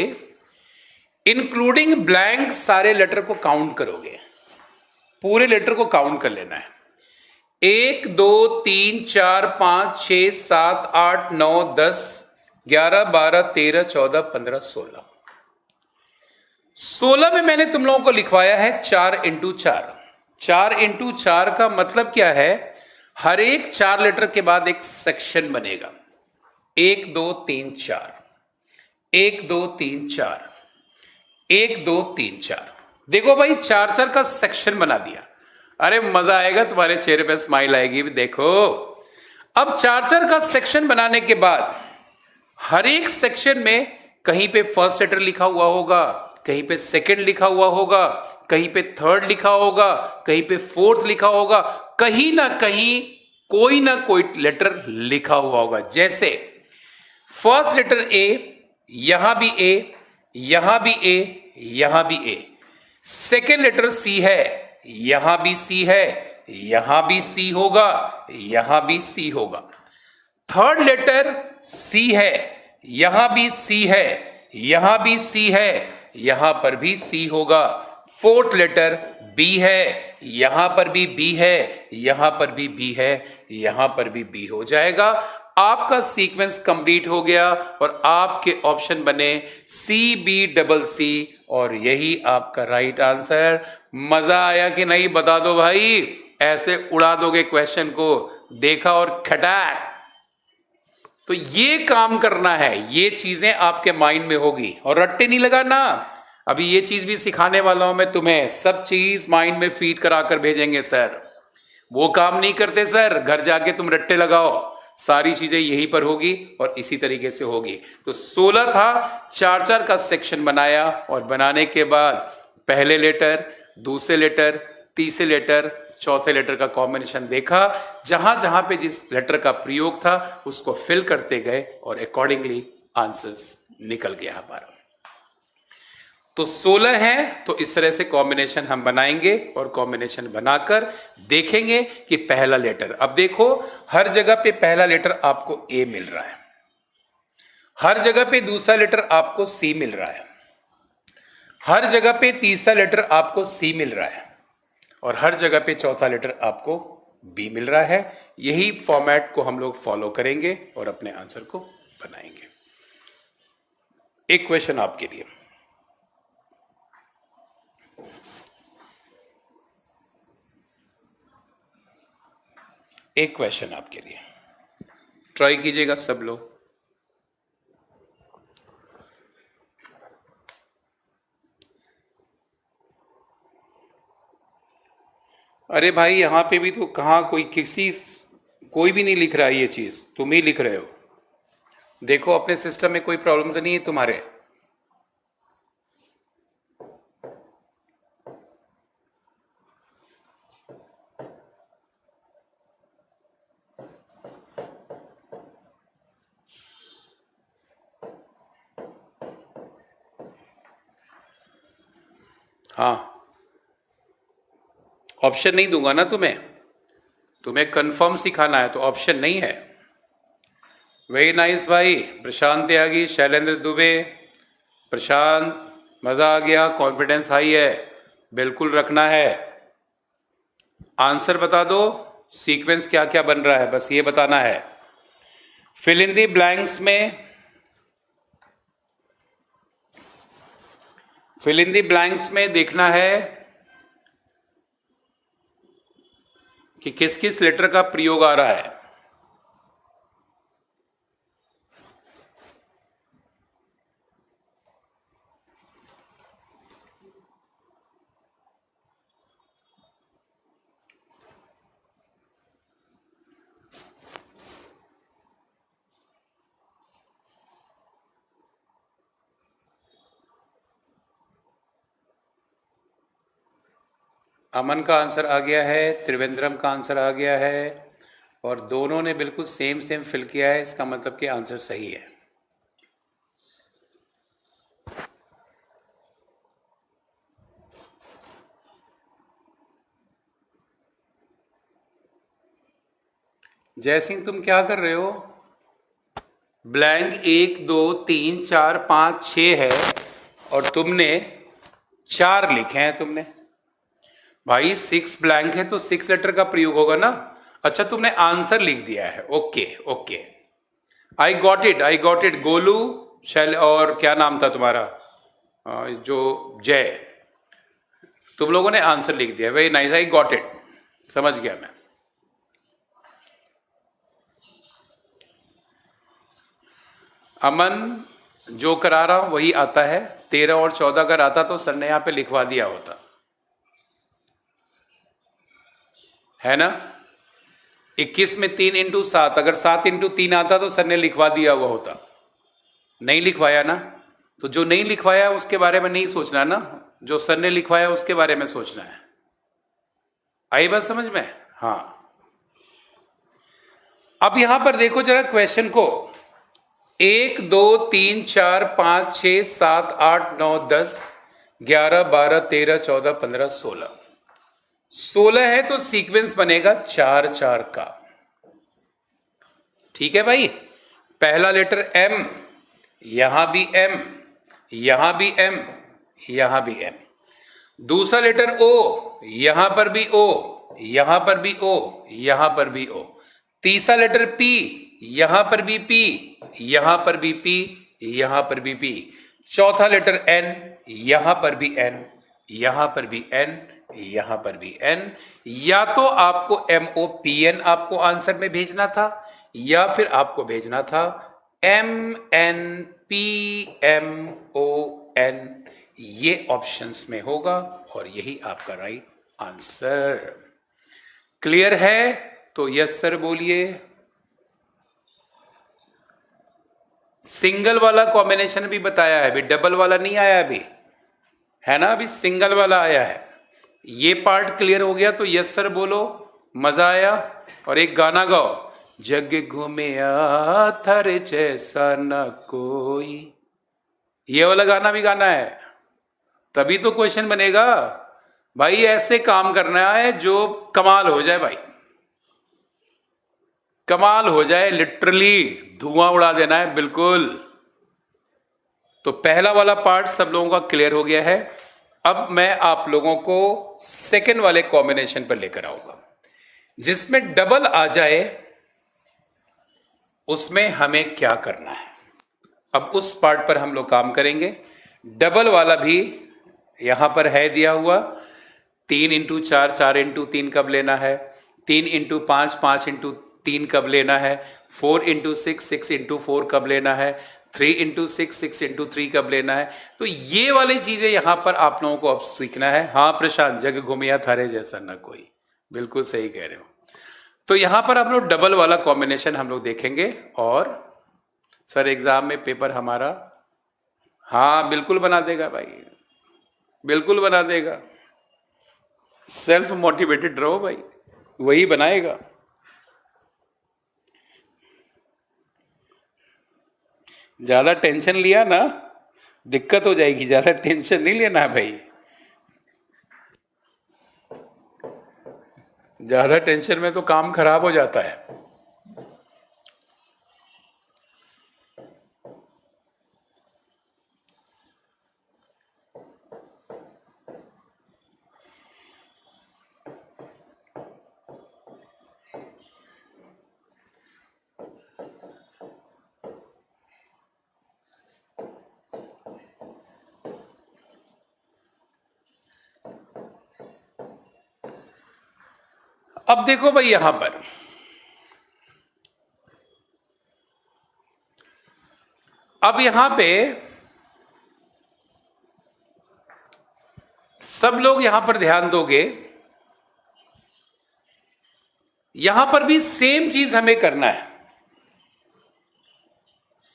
S1: इंक्लूडिंग ब्लैंक सारे लेटर को काउंट करोगे, पूरे लेटर को काउंट कर लेना है। 1 2 3 4 5 6 7 8 9 10 11 12 13 14 15 16। 16 में मैंने तुम लोगों को लिखवाया है 4 इंटू 4। 4 इंटू 4 का मतलब क्या है, हर एक 4 लेटर के बाद एक सेक्शन बनेगा। 1 2 3 4, 1 2 3 4, 1 2 3 4। देखो भाई 4 का सेक्शन बना दिया। अरे मजा आएगा, तुम्हारे चेहरे पे स्माइल आएगी भी। देखो अब 4 का सेक्शन बनाने के बाद हर एक सेक्शन में कहीं पे फर्स्ट लेटर लिखा हुआ होगा, कहीं पे सेकंड लिखा हुआ होगा, कहीं पे थर्ड लिखा होगा, कहीं पे फोर्थ लिखा होगा, कहीं ना कहीं कोई ना कोई लेटर लिखा हुआ होगा। जैसे फर्स्ट लेटर ए, यहां भी ए, यहां भी ए, यहां भी ए। सेकेंड लेटर सी है, यहां भी सी है, यहां भी सी होगा, यहां भी सी होगा। थर्ड लेटर सी है, यहां भी सी है, यहां भी सी है, यहां पर भी सी होगा। फोर्थ लेटर बी है, यहां पर भी बी है, यहां पर भी बी है, यहां पर भी बी हो जाएगा। आपका सीक्वेंस कंप्लीट हो गया और आपके ऑप्शन बने सी बी डबल सी, और यही आपका राइट आंसर। मजा आया कि नहीं बता दो भाई, ऐसे उड़ा दोगे क्वेश्चन को, देखा और खटाक। तो ये काम करना है, ये चीजें आपके माइंड में होगी, और रट्टे नहीं लगाना। अभी ये चीज भी सिखाने वाला हूं मैं तुम्हें, सब चीज माइंड में फीड करा कर भेजेंगे सर। वो काम नहीं करते सर, घर जाके तुम रट्टे लगाओ, सारी चीजें यहीं पर होगी और इसी तरीके से होगी। तो 16 था, 4 का सेक्शन बनाया, और बनाने के बाद पहले लेटर, दूसरे लेटर, तीसरे लेटर, चौथे लेटर का कॉम्बिनेशन देखा, जहां जहां पे जिस लेटर का प्रयोग था उसको फिल करते गए और अकॉर्डिंगली आंसर्स निकल गया हमारा। तो 16 है, तो इस तरह से कॉम्बिनेशन हम बनाएंगे और कॉम्बिनेशन बनाकर देखेंगे कि पहला लेटर। अब देखो हर जगह पे पहला लेटर आपको ए मिल रहा है, हर जगह पे दूसरा लेटर आपको सी मिल रहा है, हर जगह पे तीसरा लेटर आपको सी मिल रहा है, और हर जगह पे चौथा लेटर आपको बी मिल रहा है। यही फॉर्मेट को हम लोग फॉलो करेंगे और अपने आंसर को बनाएंगे। एक क्वेश्चन आपके लिए, एक क्वेश्चन आपके लिए, ट्राई कीजिएगा सब लोग। अरे भाई यहां पे भी तो कहां कोई भी नहीं लिख रहा है, ये चीज तुम ही लिख रहे हो। देखो अपने सिस्टम में कोई प्रॉब्लम तो नहीं है तुम्हारे। हाँ ऑप्शन नहीं दूंगा ना तुम्हें कंफर्म सिखाना है, तो ऑप्शन नहीं है। वेरी नाइस भाई, प्रशांत त्यागी, शैलेंद्र दुबे, प्रशांत, मजा आ गया, कॉन्फिडेंस हाई है, बिल्कुल रखना है। आंसर बता दो, सीक्वेंस क्या क्या बन रहा है, बस ये बताना है। फिल इन दी ब्लैंक्स में, फिल इन दी ब्लैंक्स में देखना है कि किस किस लेटर का प्रयोग आ रहा है। अमन का आंसर आ गया है, त्रिवेंद्रम का आंसर आ गया है, और दोनों ने बिल्कुल सेम सेम फिल किया है, इसका मतलब कि आंसर सही है। जय सिंह, तुम क्या कर रहे हो? ब्लैंक 1 2 3 4 5 6 है और तुमने 4 लिखे हैं तुमने। भाई 6 ब्लैंक है तो 6 लेटर का प्रयोग होगा ना। अच्छा, तुमने आंसर लिख दिया है, okay okay, I got it, I got it. Golu, Shail, और क्या नाम था तुम्हारा, जो जय, तुम लोगों ने आंसर लिख दिया, very nice, I got it, समझ गया मैं। अमन, जो करा रहा हूं वही आता है। 13 और 14 अगर आता तो सर ने यहां पे लिखवा दिया होता, है ना। 21 में 3 इंटू 7, अगर 7 इंटू 3 आता तो सर ने लिखवा दिया हुआ होता, नहीं लिखवाया ना। तो जो नहीं लिखवाया उसके बारे में नहीं सोचना ना, जो सर ने लिखवाया उसके बारे में सोचना है। आई बात समझ में? हाँ। अब यहां पर देखो जरा क्वेश्चन को, 1 2 3 4 5 6 7 8 9 10 11 12 13 14 15 16, 16 है तो सीक्वेंस बनेगा 4 4 का। ठीक है भाई, पहला लेटर एम, यहां भी एम, यहां भी एम, यहां भी एम। दूसरा लेटर ओ, यहां पर भी ओ, यहां पर भी ओ, यहां पर भी ओ। तीसरा लेटर पी, यहां पर भी पी, यहां पर भी पी, यहां पर भी पी। चौथा लेटर एन, यहां पर भी एन, यहां पर भी एन, यहां पर भी एन। या तो आपको MOPN आपको आंसर में भेजना था, या फिर आपको भेजना था MNPMON, ये ऑप्शंस में होगा और यही आपका राइट आंसर। क्लियर है तो यस सर बोलिए। सिंगल वाला कॉम्बिनेशन भी बताया है, अभी डबल वाला नहीं आया अभी, है ना, अभी सिंगल वाला आया है। ये पार्ट क्लियर हो गया तो यस सर बोलो, मजा आया। और एक गाना गाओ, जग घूमिया थारे जैसा न कोई, ये वाला गाना भी गाना है, तभी तो क्वेश्चन बनेगा। भाई ऐसे काम करना है जो कमाल हो जाए, भाई कमाल हो जाए, लिटरली धुआं उड़ा देना है बिल्कुल। तो पहला वाला पार्ट सब लोगों का क्लियर हो गया है। अब मैं आप लोगों को सेकेंड वाले कॉम्बिनेशन पर लेकर आऊंगा, जिसमें डबल आ जाए, उसमें हमें क्या करना है। अब उस पार्ट पर हम लोग काम करेंगे। डबल वाला भी यहां पर है दिया हुआ, 3 इंटू 4, 4 इंटू 3 कब लेना है, 3 इंटू 5, 5 इंटू 3 कब लेना है, 4 इंटू 6, 6 इंटू 4 कब लेना है, 3 इंटू 6, 6 इंटू 3 कब लेना है। तो ये वाली चीजें यहां पर आप लोगों को अब सीखना है। हाँ प्रशांत, जग घूमिया थारे जैसा न कोई, बिल्कुल सही कह रहे हो। तो यहां पर आप लोग डबल वाला कॉम्बिनेशन हम लोग देखेंगे। और सर एग्जाम में पेपर हमारा, हाँ बिल्कुल बना देगा भाई, बिल्कुल बना देगा। सेल्फ मोटिवेटेड रहो भाई, वही बनाएगा। ज्यादा टेंशन लिया ना दिक्कत हो जाएगी, ज्यादा टेंशन नहीं लेना है भाई। ज्यादा टेंशन में तो काम खराब हो जाता है। अब देखो भाई, यहां पर अब यहां पे सब लोग यहां पर ध्यान दोगे, यहां पर भी सेम चीज हमें करना है।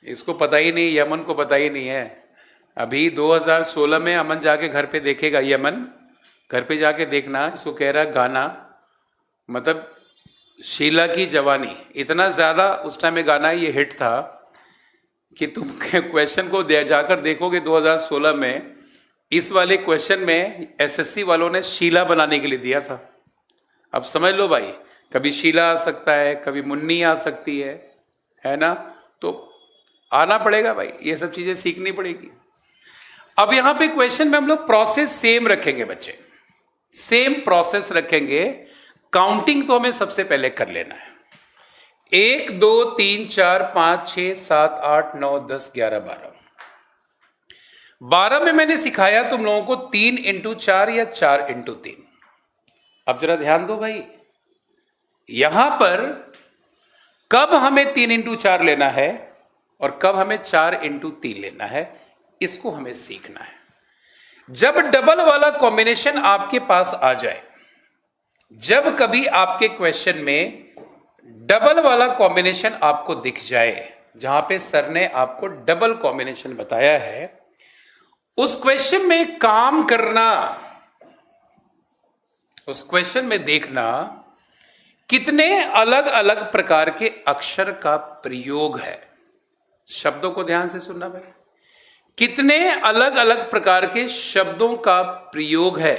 S1: इसको पता ही नहीं, यमन को पता ही नहीं है। अभी 2016 में अमन जाके घर पे देखेगा, यमन घर पे जाके देखना, इसको कह रहा गाना, मतलब शीला की जवानी, इतना ज्यादा उस टाइम में गाना ये हिट था कि तुम क्वेश्चन को जाकर देखोगे 2016 में, इस वाले क्वेश्चन में एसएससी वालों ने शीला बनाने के लिए दिया था। अब समझ लो भाई, कभी शीला आ सकता है, कभी मुन्नी आ सकती है ना, तो आना पड़ेगा भाई, ये सब चीजें सीखनी पड़ेगी। अब यहां पे क्वेश्चन में हम लोग प्रोसेस सेम रखेंगे बच्चे, सेम प्रोसेस रखेंगे। काउंटिंग तो हमें सबसे पहले कर लेना है। 1 2 3 4 5 6 7 8 9 10 11 12 12 में मैंने सिखाया तुम लोगों को 3 इंटू 4 या 4 इंटू 3। अब जरा ध्यान दो भाई, यहां पर कब हमें 3 इंटू 4 लेना है और कब हमें 4 इंटू 3 लेना है, इसको हमें सीखना है। जब डबल वाला कॉम्बिनेशन आपके पास आ जाए, जब कभी आपके क्वेश्चन में डबल वाला कॉम्बिनेशन आपको दिख जाए, जहां पे सर ने आपको डबल कॉम्बिनेशन बताया है, उस क्वेश्चन में काम करना, उस क्वेश्चन में देखना कितने अलग अलग प्रकार के अक्षर का प्रयोग है। शब्दों को ध्यान से सुनना भाई, कितने अलग अलग प्रकार के शब्दों का प्रयोग है,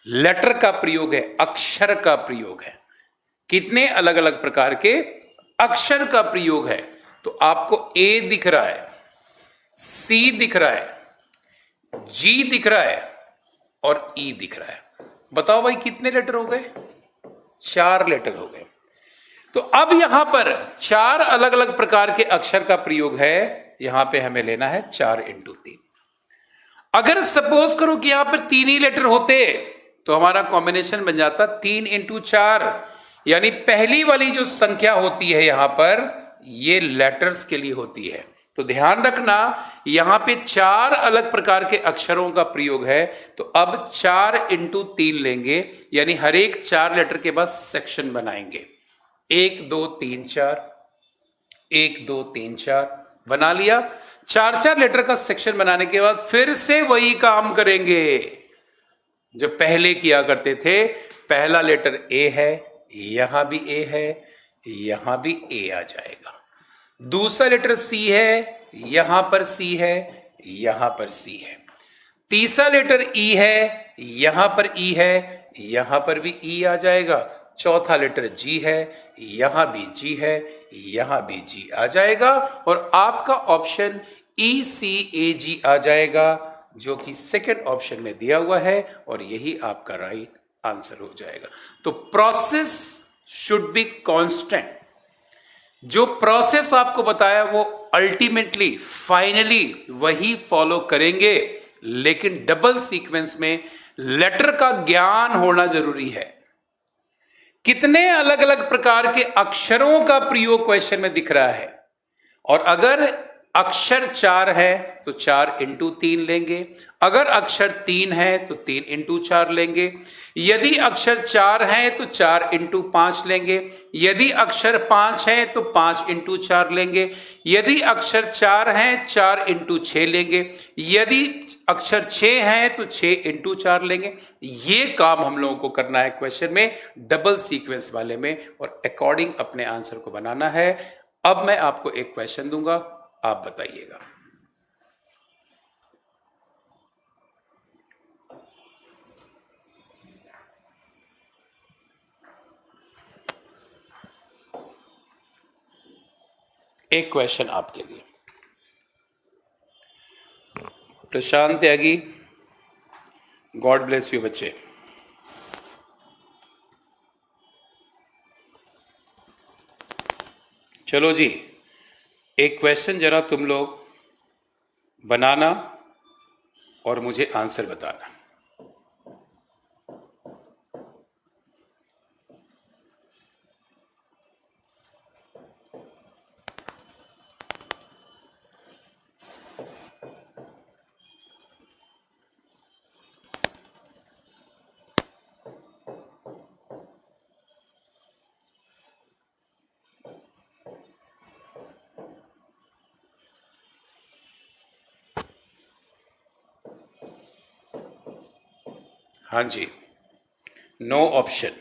S1: लेटर का प्रयोग है, अक्षर का प्रयोग है, कितने अलग अलग प्रकार के अक्षर का प्रयोग है। तो आपको ए दिख रहा है, सी दिख रहा है, जी दिख रहा है और ई दिख रहा है। बताओ भाई कितने लेटर हो गए? 4 लेटर हो गए। तो अब यहां पर 4 अलग अलग प्रकार के अक्षर का प्रयोग है, यहां पे हमें लेना है 4 इंटू 3। अगर सपोज करो कि यहां पर 3 ही लेटर होते तो हमारा कॉम्बिनेशन बन जाता 3 इंटू 4, यानी पहली वाली जो संख्या होती है यहां पर, ये लेटर्स के लिए होती है। तो ध्यान रखना, यहां पे 4 अलग प्रकार के अक्षरों का प्रयोग है। तो अब 4 इंटू 3 लेंगे, यानी हर एक 4 लेटर के बाद सेक्शन बनाएंगे। 1 2 3 4, 1 2 3 4 बना लिया। 4 लेटर का सेक्शन बनाने के बाद फिर से वही काम करेंगे जो पहले किया करते थे। पहला लेटर ए है, यहां भी ए है, यहां भी ए आ जाएगा। दूसरा लेटर सी है, यहां पर सी है, यहां पर सी है। तीसरा लेटर ई है, यहां पर ई है, यहां पर भी ई आ जाएगा। चौथा लेटर जी है, यहां भी जी है, यहां भी जी आ जाएगा। और आपका ऑप्शन ई सी ए जी आ जाएगा, जो कि सेकंड ऑप्शन में दिया हुआ है, और यही आपका राइट आंसर हो जाएगा। तो प्रोसेस शुड बी कांस्टेंट। जो प्रोसेस आपको बताया वो अल्टीमेटली फाइनली वही फॉलो करेंगे, लेकिन डबल सीक्वेंस में लेटर का ज्ञान होना जरूरी है। कितने अलग अलग प्रकार के अक्षरों का प्रयोग क्वेश्चन में दिख रहा है, और अगर अक्षर 4 है तो 4 इंटू 3 लेंगे, अगर अक्षर 3 है तो 3 इंटू 4 लेंगे, यदि अक्षर 4 है तो 4 इंटू 5 लेंगे, यदि अक्षर 5 है तो 5 इंटू 4 लेंगे, यदि अक्षर 4 है 4 इंटू 6 लेंगे, यदि अक्षर 6 है तो 6 इंटू 4 लेंगे। ये काम हम लोगों को करना है क्वेश्चन में, डबल सीक्वेंस वाले में, और अकॉर्डिंग अपने आंसर को बनाना है। अब मैं आपको एक क्वेश्चन दूंगा, आप बताइएगा। एक क्वेश्चन आपके लिए, प्रशांत त्यागी, गॉड ब्लेस यू बच्चे। चलो जी, एक क्वेश्चन जरा तुम लोग बनाना और मुझे आंसर बताना। हाँ जी, नो ऑप्शन।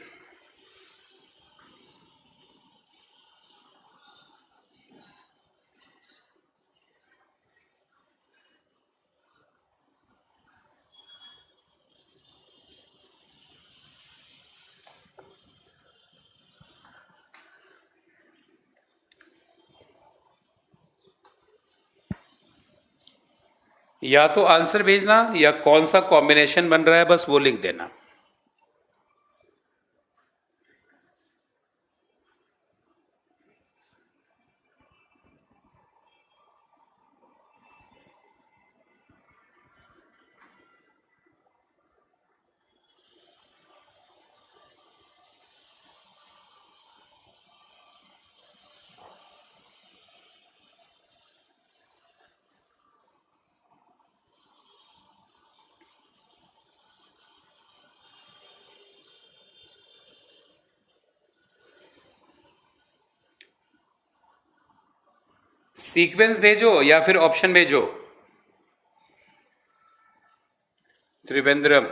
S1: या तो आंसर भेजना या कौन सा कॉम्बिनेशन बन रहा है बस वो लिख देना। सीक्वेंस भेजो या फिर ऑप्शन भेजो। त्रिवेंद्रम,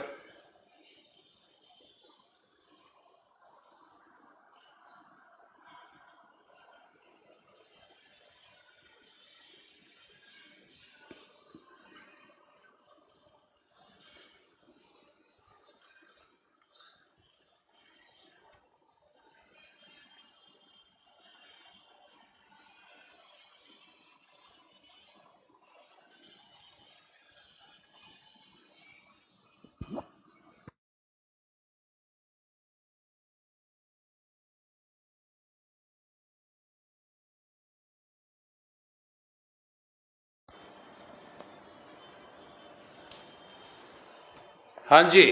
S1: हाँ जी।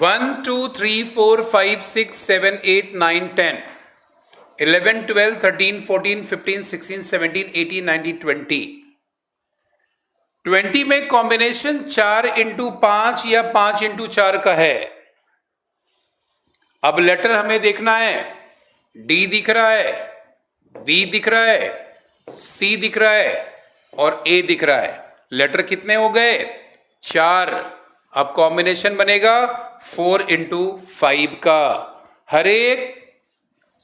S1: 1 2 3 4 5 6 7 8 9 10 11 12 13 14 15 16 17 18 19 20 20 में कॉम्बिनेशन 4x5 या 5x4 का है। अब लेटर हमें देखना है, डी दिख रहा है, बी दिख रहा है, सी दिख रहा है और ए दिख रहा है। लेटर कितने हो गए? 4। अब कॉम्बिनेशन बनेगा 4x5 का। हर एक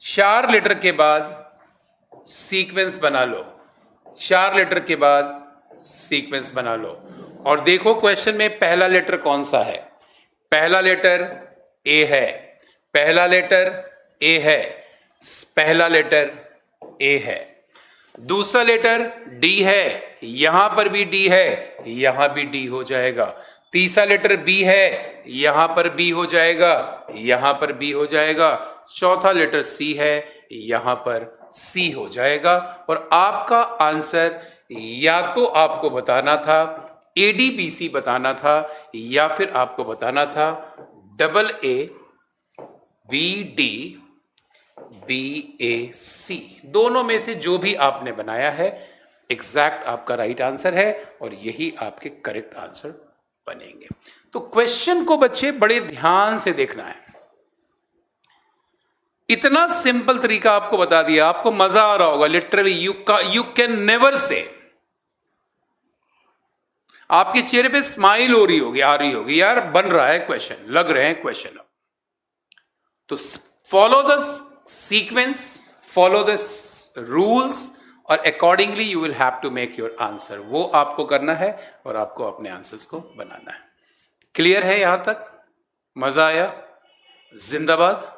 S1: 4 लेटर के बाद सीक्वेंस बना लो, 4 लेटर के बाद सीक्वेंस बना लो। और देखो क्वेश्चन में पहला लेटर कौन सा है? पहला लेटर ए है, पहला लेटर ए है, पहला लेटर ए है। दूसरा लेटर डी है, यहां पर भी डी है, यहां भी डी हो जाएगा। तीसरा लेटर बी है, यहां पर बी हो जाएगा, यहां पर बी हो जाएगा। चौथा लेटर सी है, यहां पर सी हो जाएगा। और आपका आंसर या तो आपको बताना था एडीबीसी बताना था या फिर आपको बताना था AA BD BAC। दोनों में से जो भी आपने बनाया है एग्जैक्ट आपका राइट आंसर है और यही आपके करेक्ट आंसर बनेंगे। तो क्वेश्चन को बच्चे बड़े ध्यान से देखना है। इतना सिंपल तरीका आपको बता दिया, आपको मजा आ रहा होगा। Literally you can never say, आपके चेहरे पे स्माइल हो रही होगी, आ रही होगी, यार बन रहा है क्वेश्चन, लग रहे हैं क्वेश्चन। तो follow the sequence, follow the rules और accordingly you will have to make your answer. वो आपको करना है और आपको अपने आंसर्स को बनाना है। क्लियर है यहां तक? मजा आया? जिंदाबाद।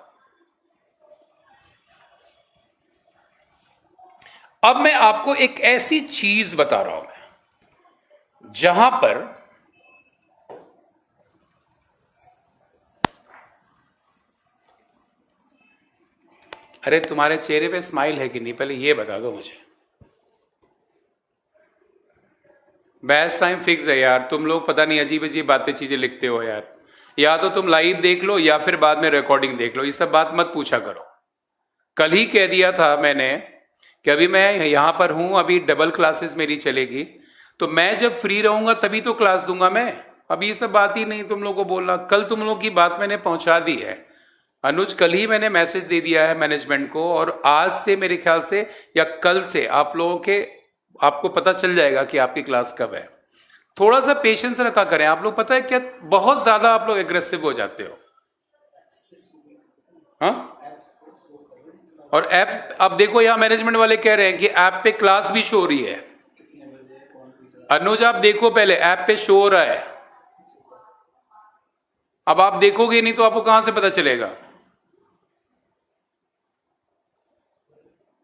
S1: अब मैं आपको एक ऐसी चीज बता रहा हूं मैं जहां पर अरे तुम्हारे चेहरे पे स्माइल है कि नहीं, पहले ये बता दो मुझे। बेस्ट टाइम फिक्स है यार, तुम लोग पता नहीं अजीब अजीब बातें चीजें लिखते हो यार। या तो तुम लाइव देख लो या फिर बाद में रिकॉर्डिंग देख लो, ये सब बात मत पूछा करो। कल ही कह दिया था मैंने कि अभी मैं यहां पर हूं, अभी डबल क्लासेस मेरी चलेगी, तो मैं जब फ्री रहूंगा तभी तो क्लास दूंगा मैं। अभी ये सब बात ही नहीं तुम लोगों को बोलना, कल तुम लोगों की बात मैंने पहुंचा दी है अनुज, कल ही मैंने मैसेज दे दिया है मैनेजमेंट को, और आज से मेरे ख्याल से या कल से आप लोगों के आपको पता चल जाएगा कि आपकी क्लास कब है। थोड़ा सा पेशेंस रखा करें आप लोग, पता है क्या बहुत ज्यादा आप लोग एग्रेसिव हो जाते हो। हाँ, और ऐप अब देखो यहां मैनेजमेंट वाले कह रहे हैं कि ऐप पे क्लास भी शो हो रही है। अनुज आप देखो पहले ऐप पे शो हो रहा है, अब आप देखोगे नहीं तो आपको कहां से पता चलेगा।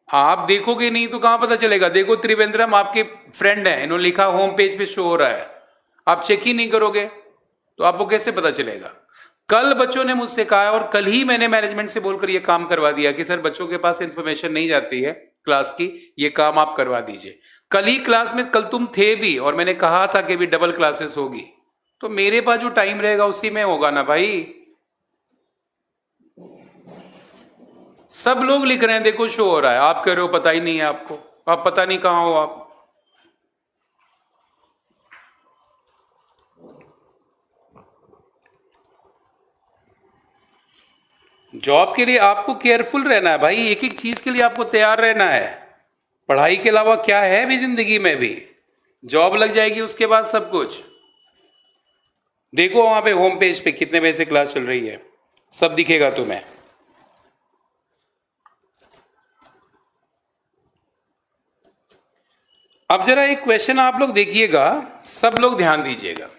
S1: आप देखोगे नहीं तो कहां पता चलेगा। देखो त्रिवेंद्रम आपके फ्रेंड हैं, इन्होंने लिखा होम पेज पे शो हो रहा है, आप चेक ही नहीं करोगे तो आपको कैसे पता चलेगा। कल बच्चों ने मुझसे कहा और कल ही मैंने मैनेजमेंट से बोलकर यह काम करवा दिया कि सर बच्चों के पास इंफॉर्मेशन नहीं जाती है क्लास की, ये काम आप करवा दीजिए। कल ही क्लास में, कल तुम थे भी और मैंने कहा था कि भी डबल क्लासेस होगी, तो मेरे पास जो टाइम रहेगा उसी में होगा ना भाई। सब लोग लिख रहे हैं देखो शो हो रहा है, आप कह रहे हो पता ही नहीं है आपको, आप पता नहीं कहां हो आप। जॉब के लिए आपको केयरफुल रहना है भाई, एक एक चीज के लिए आपको तैयार रहना है। पढ़ाई के अलावा क्या है भी जिंदगी में भी, जॉब लग जाएगी उसके बाद सब कुछ। देखो वहां पे होम पेज पे कितने बजे से क्लास चल रही है, सब दिखेगा तुम्हें। अब जरा एक क्वेश्चन आप लोग देखिएगा, सब लोग ध्यान दीजिएगा।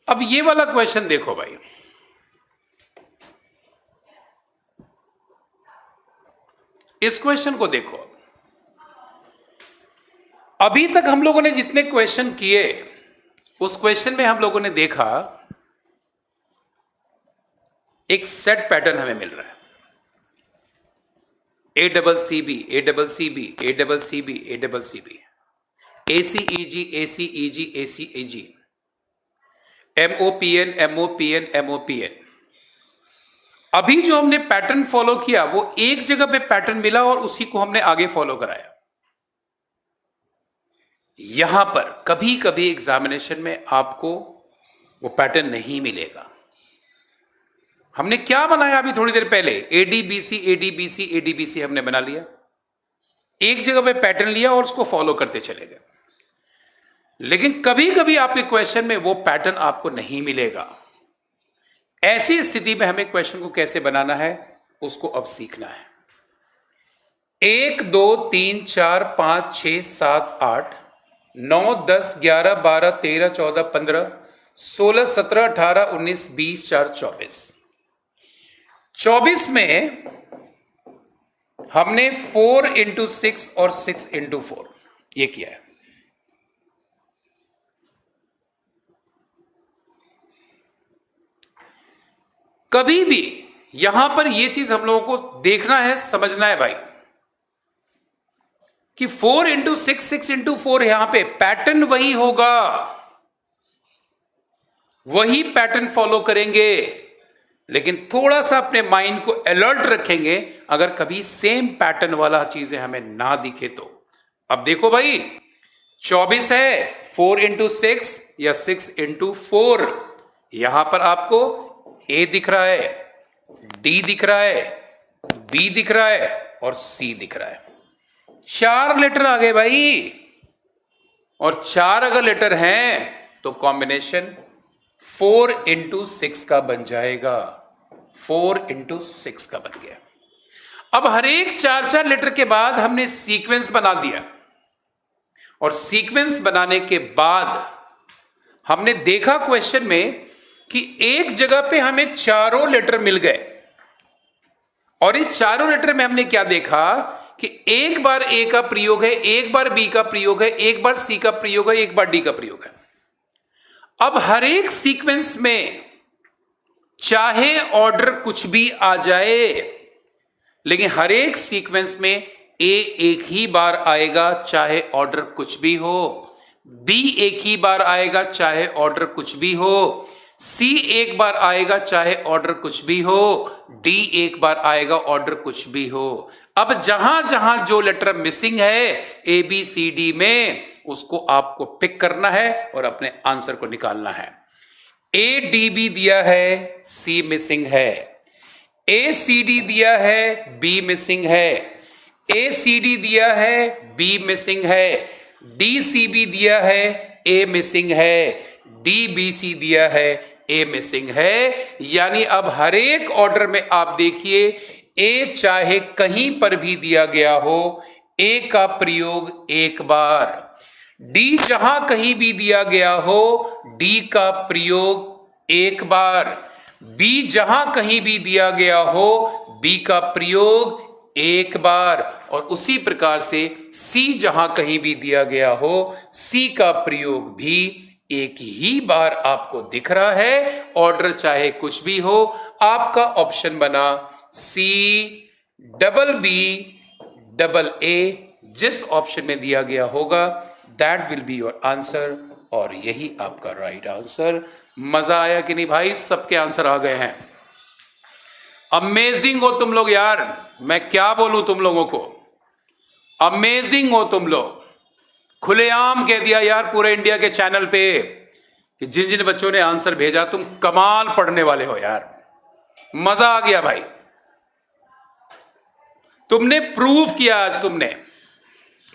S1: अब ये वाला क्वेश्चन देखो भाई, इस क्वेश्चन को देखो। अभी तक हम लोगों ने जितने क्वेश्चन किए उस क्वेश्चन में हम लोगों ने देखा एक सेट पैटर्न हमें मिल रहा है, A double C B, A double C B, A double C B, A double C B, A C E G, A C E G, A C E G, MOPN, MOPN, MOPN। अभी जो हमने pattern follow किया वो एक जगह पे pattern मिला और उसी को हमने आगे फॉलो कराया। यहां पर कभी कभी एग्जामिनेशन में आपको वो पैटर्न नहीं मिलेगा। हमने क्या बनाया अभी थोड़ी देर पहले, ADBC, ADBC, ADBC हमने बना लिया, एक जगह पे पैटर्न लिया और उसको फॉलो करते चले गए। लेकिन कभी कभी आपके क्वेश्चन में वो पैटर्न आपको नहीं मिलेगा। ऐसी स्थिति में हमें क्वेश्चन को कैसे बनाना है उसको अब सीखना है। 1 2 3 4 5 6 7 8 9 10 11 12 13 14 15 16 17 18 19 20 4 24। 24 में हमने 4 इंटू 6 और 6 इंटू 4 ये किया है। कभी भी यहां पर यह चीज हम लोगों को देखना है, समझना है भाई कि 4 इंटू 6, 6 इंटू 4 यहां पे पैटर्न वही होगा, वही पैटर्न फॉलो करेंगे। लेकिन थोड़ा सा अपने माइंड को अलर्ट रखेंगे, अगर कभी सेम पैटर्न वाला चीजें हमें ना दिखे तो। अब देखो भाई, 24 है, 4 इंटू 6 या 6 इंटू 4। यहां पर आपको ए दिख रहा है, डी दिख रहा है, बी दिख रहा है और सी दिख रहा है। 4 लेटर आ गए भाई, और 4 अगर लेटर हैं तो कॉम्बिनेशन 4 इंटू 6 का बन जाएगा। 4 इंटू 6 का बन गया। अब हर एक 4-4 लेटर के बाद हमने सीक्वेंस बना दिया, और सीक्वेंस बनाने के बाद हमने देखा क्वेश्चन में कि एक जगह पे हमें चारों लेटर मिल गए, और इस चारों लेटर में हमने क्या देखा कि एक बार ए का प्रयोग है, एक बार बी का प्रयोग है, एक बार सी का प्रयोग है, एक बार डी का प्रयोग है। अब हर एक सीक्वेंस में चाहे ऑर्डर कुछ भी आ जाए, लेकिन हर एक सीक्वेंस में ए एक ही बार आएगा चाहे ऑर्डर कुछ भी हो, बी एक ही बार आएगा चाहे ऑर्डर कुछ भी हो, सी एक बार आएगा चाहे ऑर्डर कुछ भी हो, डी एक बार आएगा ऑर्डर कुछ भी हो। अब जहां जहां जो लेटर मिसिंग है ए बी सी डी में, उसको आपको पिक करना है और अपने आंसर को निकालना है। ए डी बी दिया है, सी मिसिंग है। ए सी डी दिया है, बी मिसिंग है। ए सी डी दिया है, बी मिसिंग है। डी सी बी दिया है, ए मिसिंग है। डी बी सी दिया है, ए मिसिंग है। यानी अब हर एक ऑर्डर में आप देखिए, ए चाहे कहीं पर भी दिया गया हो, ए का प्रयोग एक बार। डी जहां कहीं भी दिया गया हो, डी का प्रयोग एक बार। बी जहां कहीं भी दिया गया हो, बी का प्रयोग एक बार। और उसी प्रकार से सी जहां कहीं भी दिया गया हो, सी का प्रयोग भी एक ही बार आपको दिख रहा है। ऑर्डर चाहे कुछ भी हो, आपका ऑप्शन बना C double B double A. जिस ऑप्शन में दिया गया होगा that will be your answer, और यही आपका राइट आंसर। मजा आया कि नहीं भाई? सबके आंसर आ गए हैं। अमेजिंग हो तुम लोग यार, मैं क्या बोलूं तुम लोगों को, अमेजिंग हो तुम लोग। खुलेआम कह दिया यार पूरे इंडिया के चैनल पे कि जिन जिन बच्चों ने आंसर भेजा तुम कमाल पढ़ने वाले हो यार। मजा आ गया भाई, तुमने प्रूव किया आज तुमने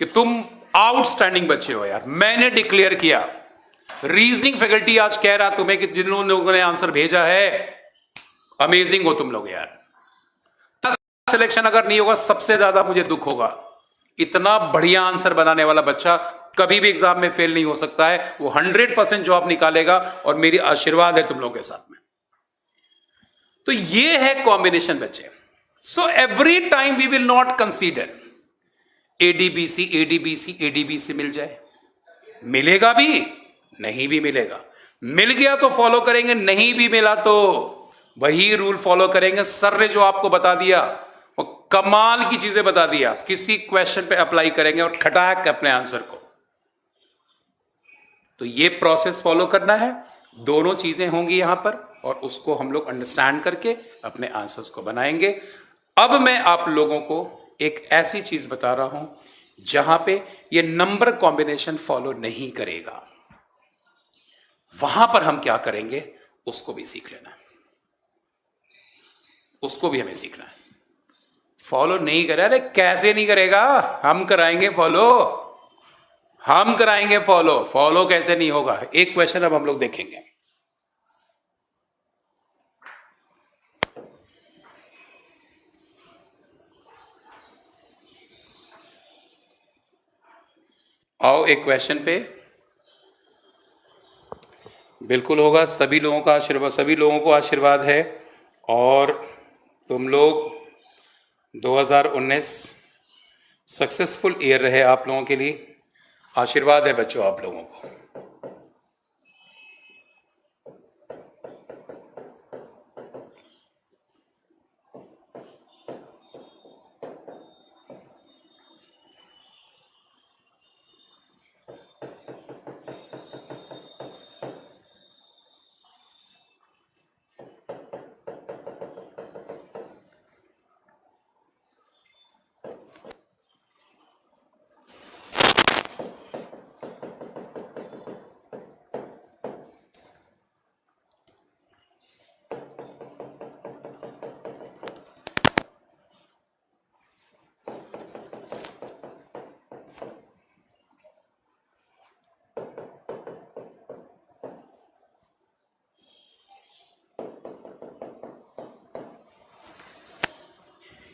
S1: कि तुम आउटस्टैंडिंग बच्चे हो यार। मैंने डिक्लेयर किया, रीजनिंग फैकल्टी आज कह रहा तुम्हें कि जिन लोगों ने आंसर भेजा है, अमेजिंग हो तुम लोग यार। सिलेक्शन अगर नहीं होगा सबसे ज्यादा मुझे दुख होगा। इतना बढ़िया आंसर बनाने वाला बच्चा कभी भी एग्जाम में फेल नहीं हो सकता है। वो 100% जॉब निकालेगा, और मेरी आशीर्वाद है तुम लोगों के साथ में। तो ये है कॉम्बिनेशन बच्चे। So every time we will not consider ADBC ADBC ADBC मिल जाए, मिलेगा भी नहीं भी मिलेगा। मिल गया तो फॉलो करेंगे, नहीं भी मिला तो वही रूल फॉलो करेंगे। सर ने जो आपको बता दिया वो कमाल की चीजें बता दी, आप किसी क्वेश्चन पे अप्लाई करेंगे और खटाक अपने आंसर को। तो ये प्रोसेस फॉलो करना है, दोनों चीजें होंगी यहां पर, और उसको हम लोग अंडरस्टैंड करके अपने आंसर्स को बनाएंगे। अब मैं आप लोगों को एक ऐसी चीज बता रहा हूं जहां पे ये नंबर कॉम्बिनेशन फॉलो नहीं करेगा, वहां पर हम क्या करेंगे उसको भी सीख लेना है, उसको भी हमें सीखना है। फॉलो नहीं करे, अरे कैसे नहीं करेगा, हम कराएंगे फॉलो, हम कराएंगे फॉलो। फॉलो कैसे नहीं होगा, एक क्वेश्चन अब हम लोग देखेंगे। आओ एक क्वेश्चन पे, बिल्कुल होगा। सभी लोगों का आशीर्वाद, सभी लोगों को आशीर्वाद है, और तुम लोग 2019 सक्सेसफुल ईयर रहे आप लोगों के लिए। आशीर्वाद है बच्चों आप लोगों को।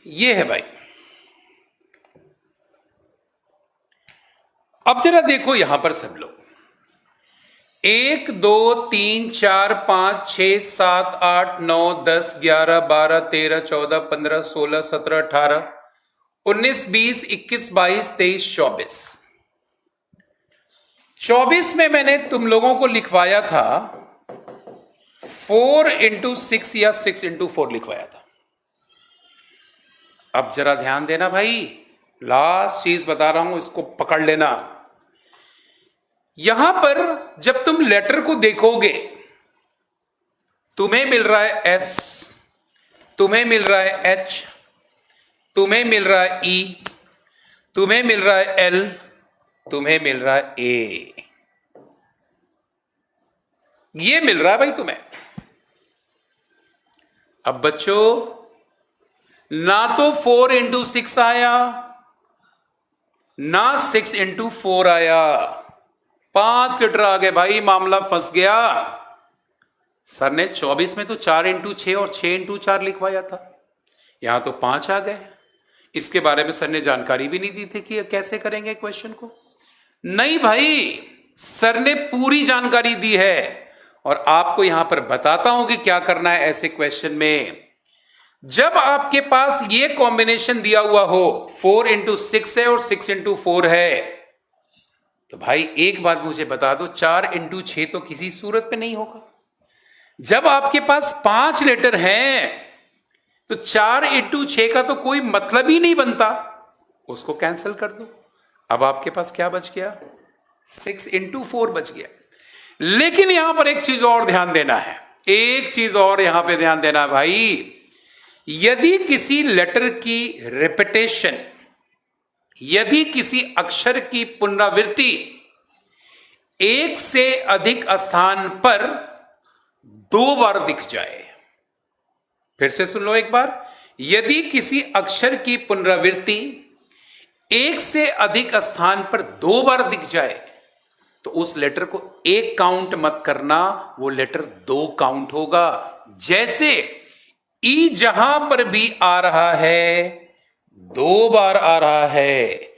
S1: ये है भाई। अब जरा देखो यहां पर सब लोग, 1 2 3 4 5 6 7 8 9 10 11 12 13 14 15 16 17 18 19 20 21 22 23 24 में मैंने तुम लोगों को लिखवाया था 4 into 6 या 6 into 4 लिखवाया था। अब जरा ध्यान देना भाई, लास्ट चीज बता रहा हूं, इसको पकड़ लेना। यहां पर जब तुम लेटर को देखोगे, तुम्हें मिल रहा है एस, तुम्हें मिल रहा है एच, तुम्हें मिल रहा है ई, तुम्हें मिल रहा है एल, तुम्हें मिल रहा है ए। ये मिल रहा है भाई तुम्हें। अब बच्चों, ना तो 4 into 6 आया, ना 6 into 4 आया, 5 लीटर आ गए भाई, मामला फंस गया। सर ने 24 में तो 4 into 6 और 6 into 4 लिखवाया था, यहां तो 5 आ गए। इसके बारे में सर ने जानकारी भी नहीं दी थी कि कैसे करेंगे क्वेश्चन को। नहीं भाई, सर ने पूरी जानकारी दी है और आपको यहां पर बताता हूं कि क्या करना है ऐसे क्वेश्चन में। जब आपके पास ये कॉम्बिनेशन दिया हुआ हो, 4 into 6 है और 6 into 4 है, तो भाई एक बात मुझे बता दो, 4 into 6 तो किसी सूरत में नहीं होगा। जब आपके पास 5 लेटर हैं तो 4 into 6 का तो कोई मतलब ही नहीं बनता, उसको कैंसिल कर दो। अब आपके पास क्या बच गया? 6 into 4 बच गया। लेकिन यहां पर एक चीज और ध्यान देना है, एक चीज और यहां पे ध्यान देना भाई। यदि किसी लेटर की रिपीटेशन, यदि किसी अक्षर की पुनरावृत्ति एक से अधिक स्थान पर 2 बार दिख जाए, फिर से सुन लो एक बार, यदि किसी अक्षर की पुनरावृत्ति एक से अधिक स्थान पर 2 बार दिख जाए तो उस लेटर को 1 काउंट मत करना, वो लेटर 2 काउंट होगा। जैसे ई जहां पर भी आ रहा है 2 बार आ रहा है,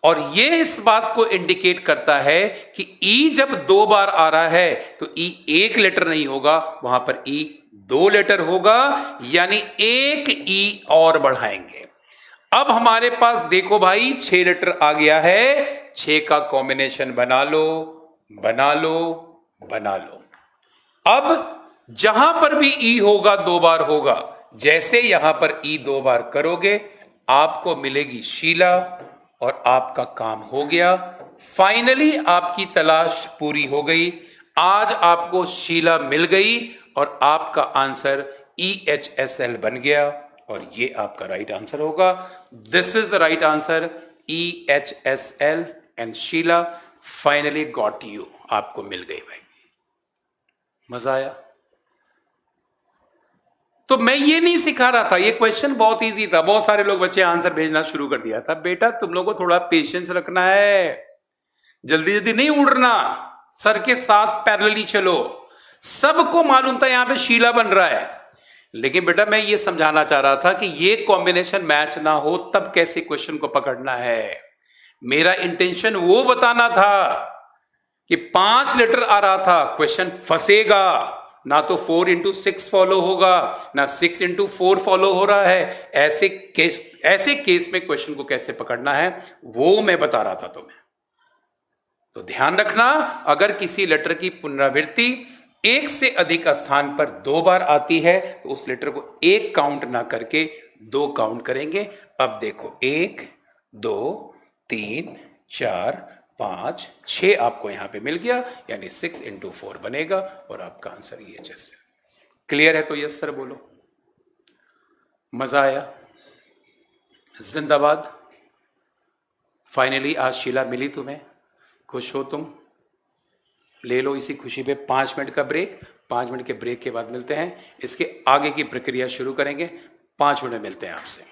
S1: और यह इस बात को इंडिकेट करता है कि ई जब 2 बार आ रहा है तो ई 1 लेटर नहीं होगा, वहां पर ई 2 लेटर होगा, यानी 1 ई और बढ़ाएंगे। अब हमारे पास देखो भाई 6 लेटर आ गया है, 6 का कॉम्बिनेशन बना लो, बना लो, बना लो। अब जहां पर भी ई होगा 2 बार होगा, जैसे यहां पर ई 2 बार करोगे आपको मिलेगी शीला और आपका काम हो गया। फाइनली आपकी तलाश पूरी हो गई, आज आपको शीला मिल गई और आपका आंसर EHSL बन गया और ये आपका राइट आंसर होगा। This is the right answer, EHSL and Sheela finally got you, आपको मिल गई भाई। मजा आया? तो मैं ये नहीं सिखा रहा था, ये क्वेश्चन बहुत इजी था, बहुत सारे लोग बच्चे आंसर भेजना शुरू कर दिया था। बेटा तुम लोगों को थोड़ा पेशेंस रखना है, जल्दी जल्दी नहीं उड़ना, सर के साथ पैरेलली चलो। सबको मालूम था यहां पे शीला बन रहा है, लेकिन बेटा मैं ये समझाना चाह रहा था कि ये कॉम्बिनेशन मैच ना हो तब कैसे क्वेश्चन को पकड़ना है। मेरा इंटेंशन वो बताना था कि 5 लेटर आ रहा था, क्वेश्चन फंसेगा, ना तो 4 into 6 फॉलो होगा, ना 6 into 4 फॉलो हो रहा है। ऐसे केस में क्वेश्चन को कैसे पकड़ना है वो मैं बता रहा था तुम्हें। तो ध्यान रखना, अगर किसी लेटर की पुनरावृत्ति एक से अधिक स्थान पर 2 बार आती है तो उस लेटर को 1 काउंट ना करके 2 काउंट करेंगे। अब देखो 1 2 3 4 5 6 आपको यहां पे मिल गया, यानी 6 into 4 बनेगा और आपका आंसर ये जैसे। क्लियर है तो यस सर बोलो। मजा आया? जिंदाबाद। फाइनली आज शीला मिली तुम्हें, खुश हो तुम? ले लो इसी खुशी पे 5 मिनट का ब्रेक। 5 मिनट के ब्रेक के बाद मिलते हैं, इसके आगे की प्रक्रिया शुरू करेंगे। 5 मिनट में मिलते हैं आपसे।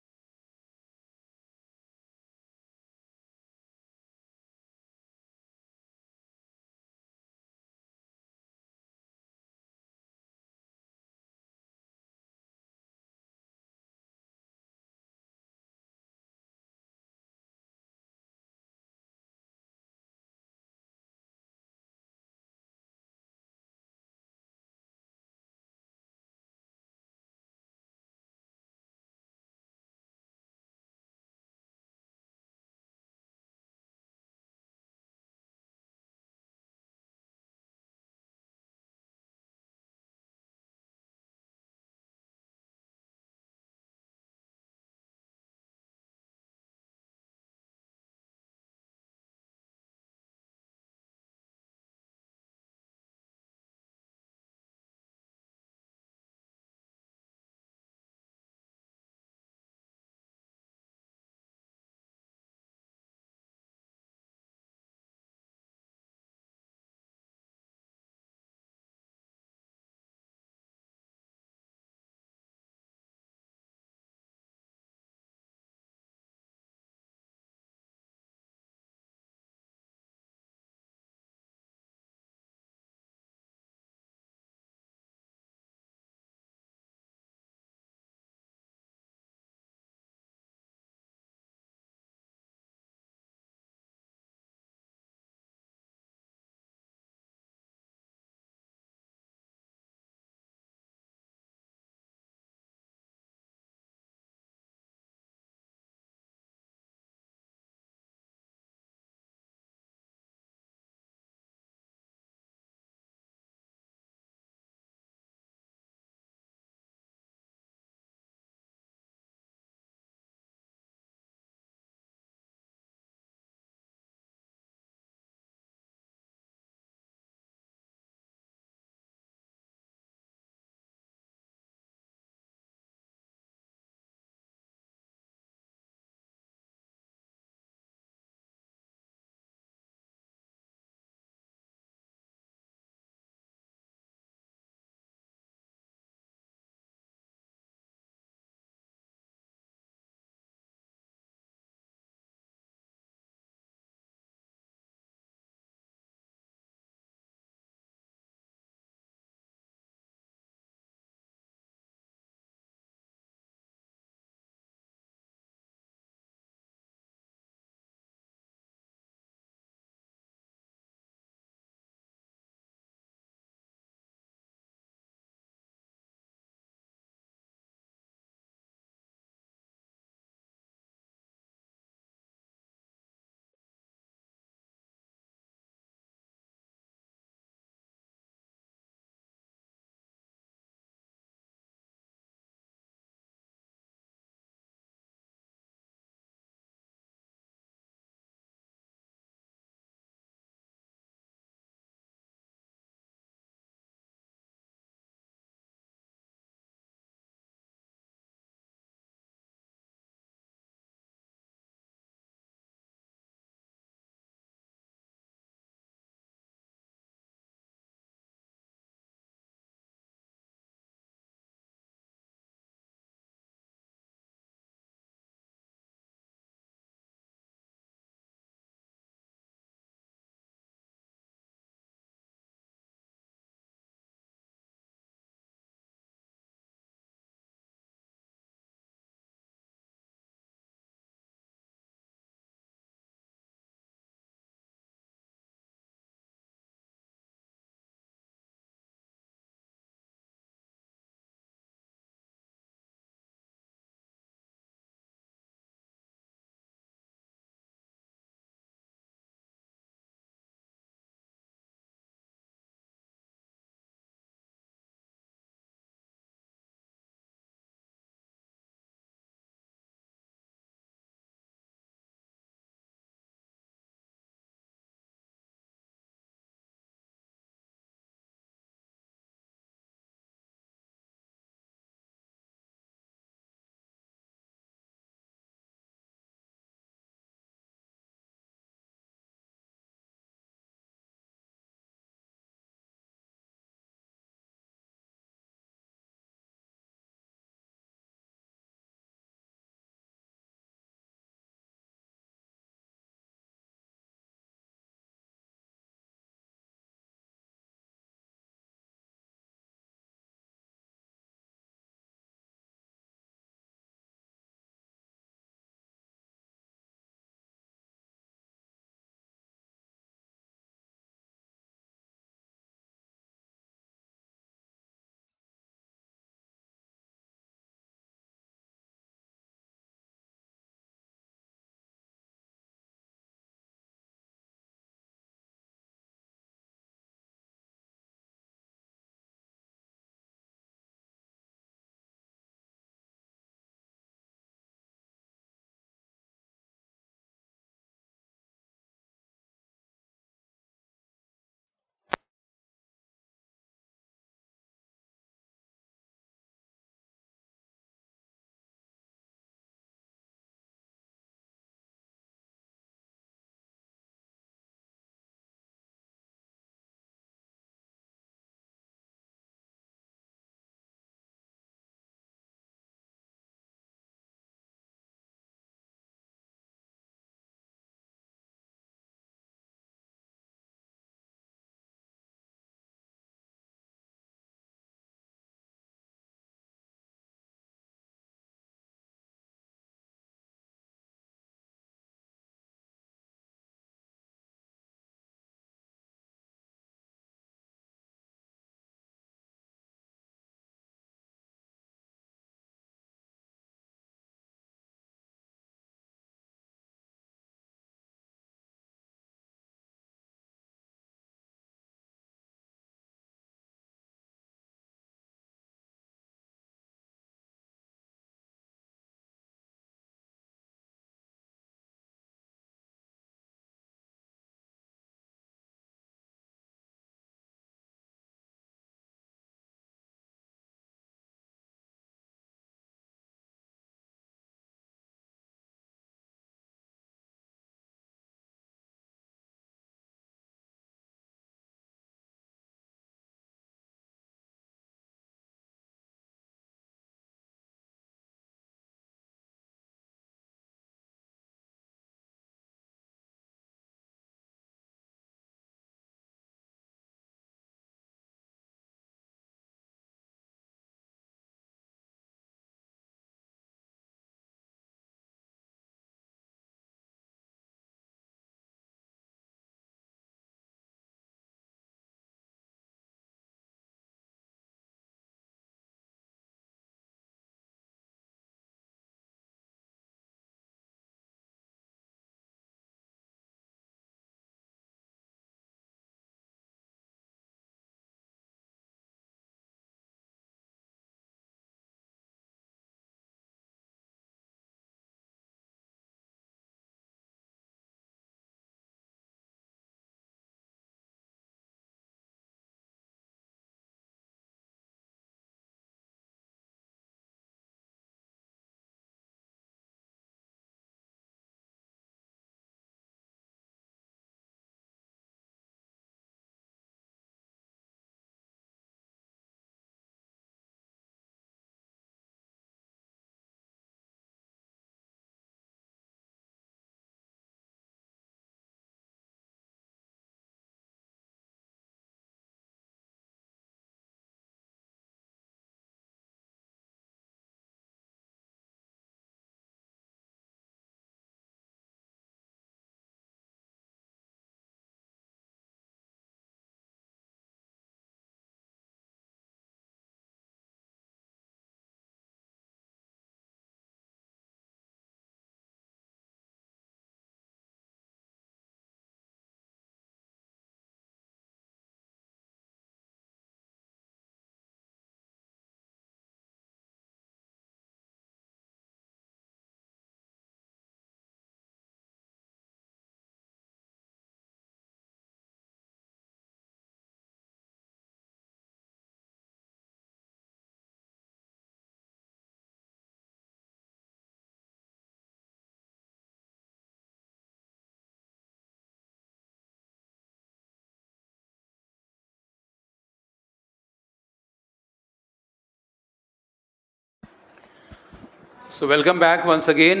S1: So welcome back once again.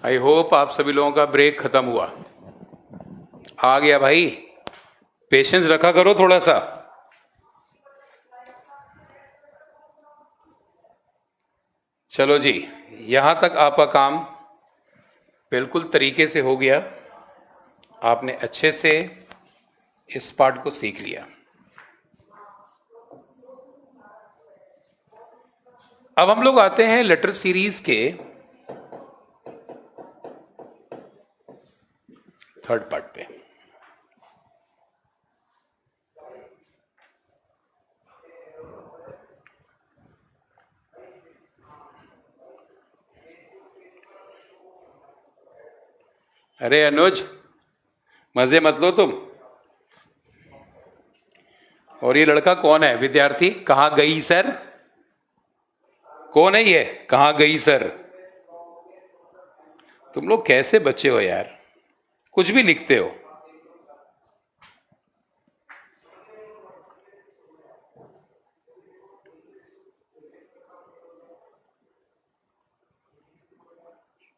S1: I hope आप सभी लोगों का ब्रेक खत्म हुआ। आ गया भाई, पेशेंस रखा करो थोड़ा सा। चलो जी, यहां तक आपका काम बिल्कुल तरीके से हो गया। आपने अच्छे से इस पार्ट को सीख लिया। अब हम लोग आते हैं लेटर सीरीज के थर्ड पार्ट पे। अरे अनुज, मजे मत लो तुम। और ये लड़का कौन है? विद्यार्थी कहाँ गई सर? कौन है ये? कहाँ गई सर? तुम लोग कैसे बच्चे हो यार, कुछ भी लिखते हो।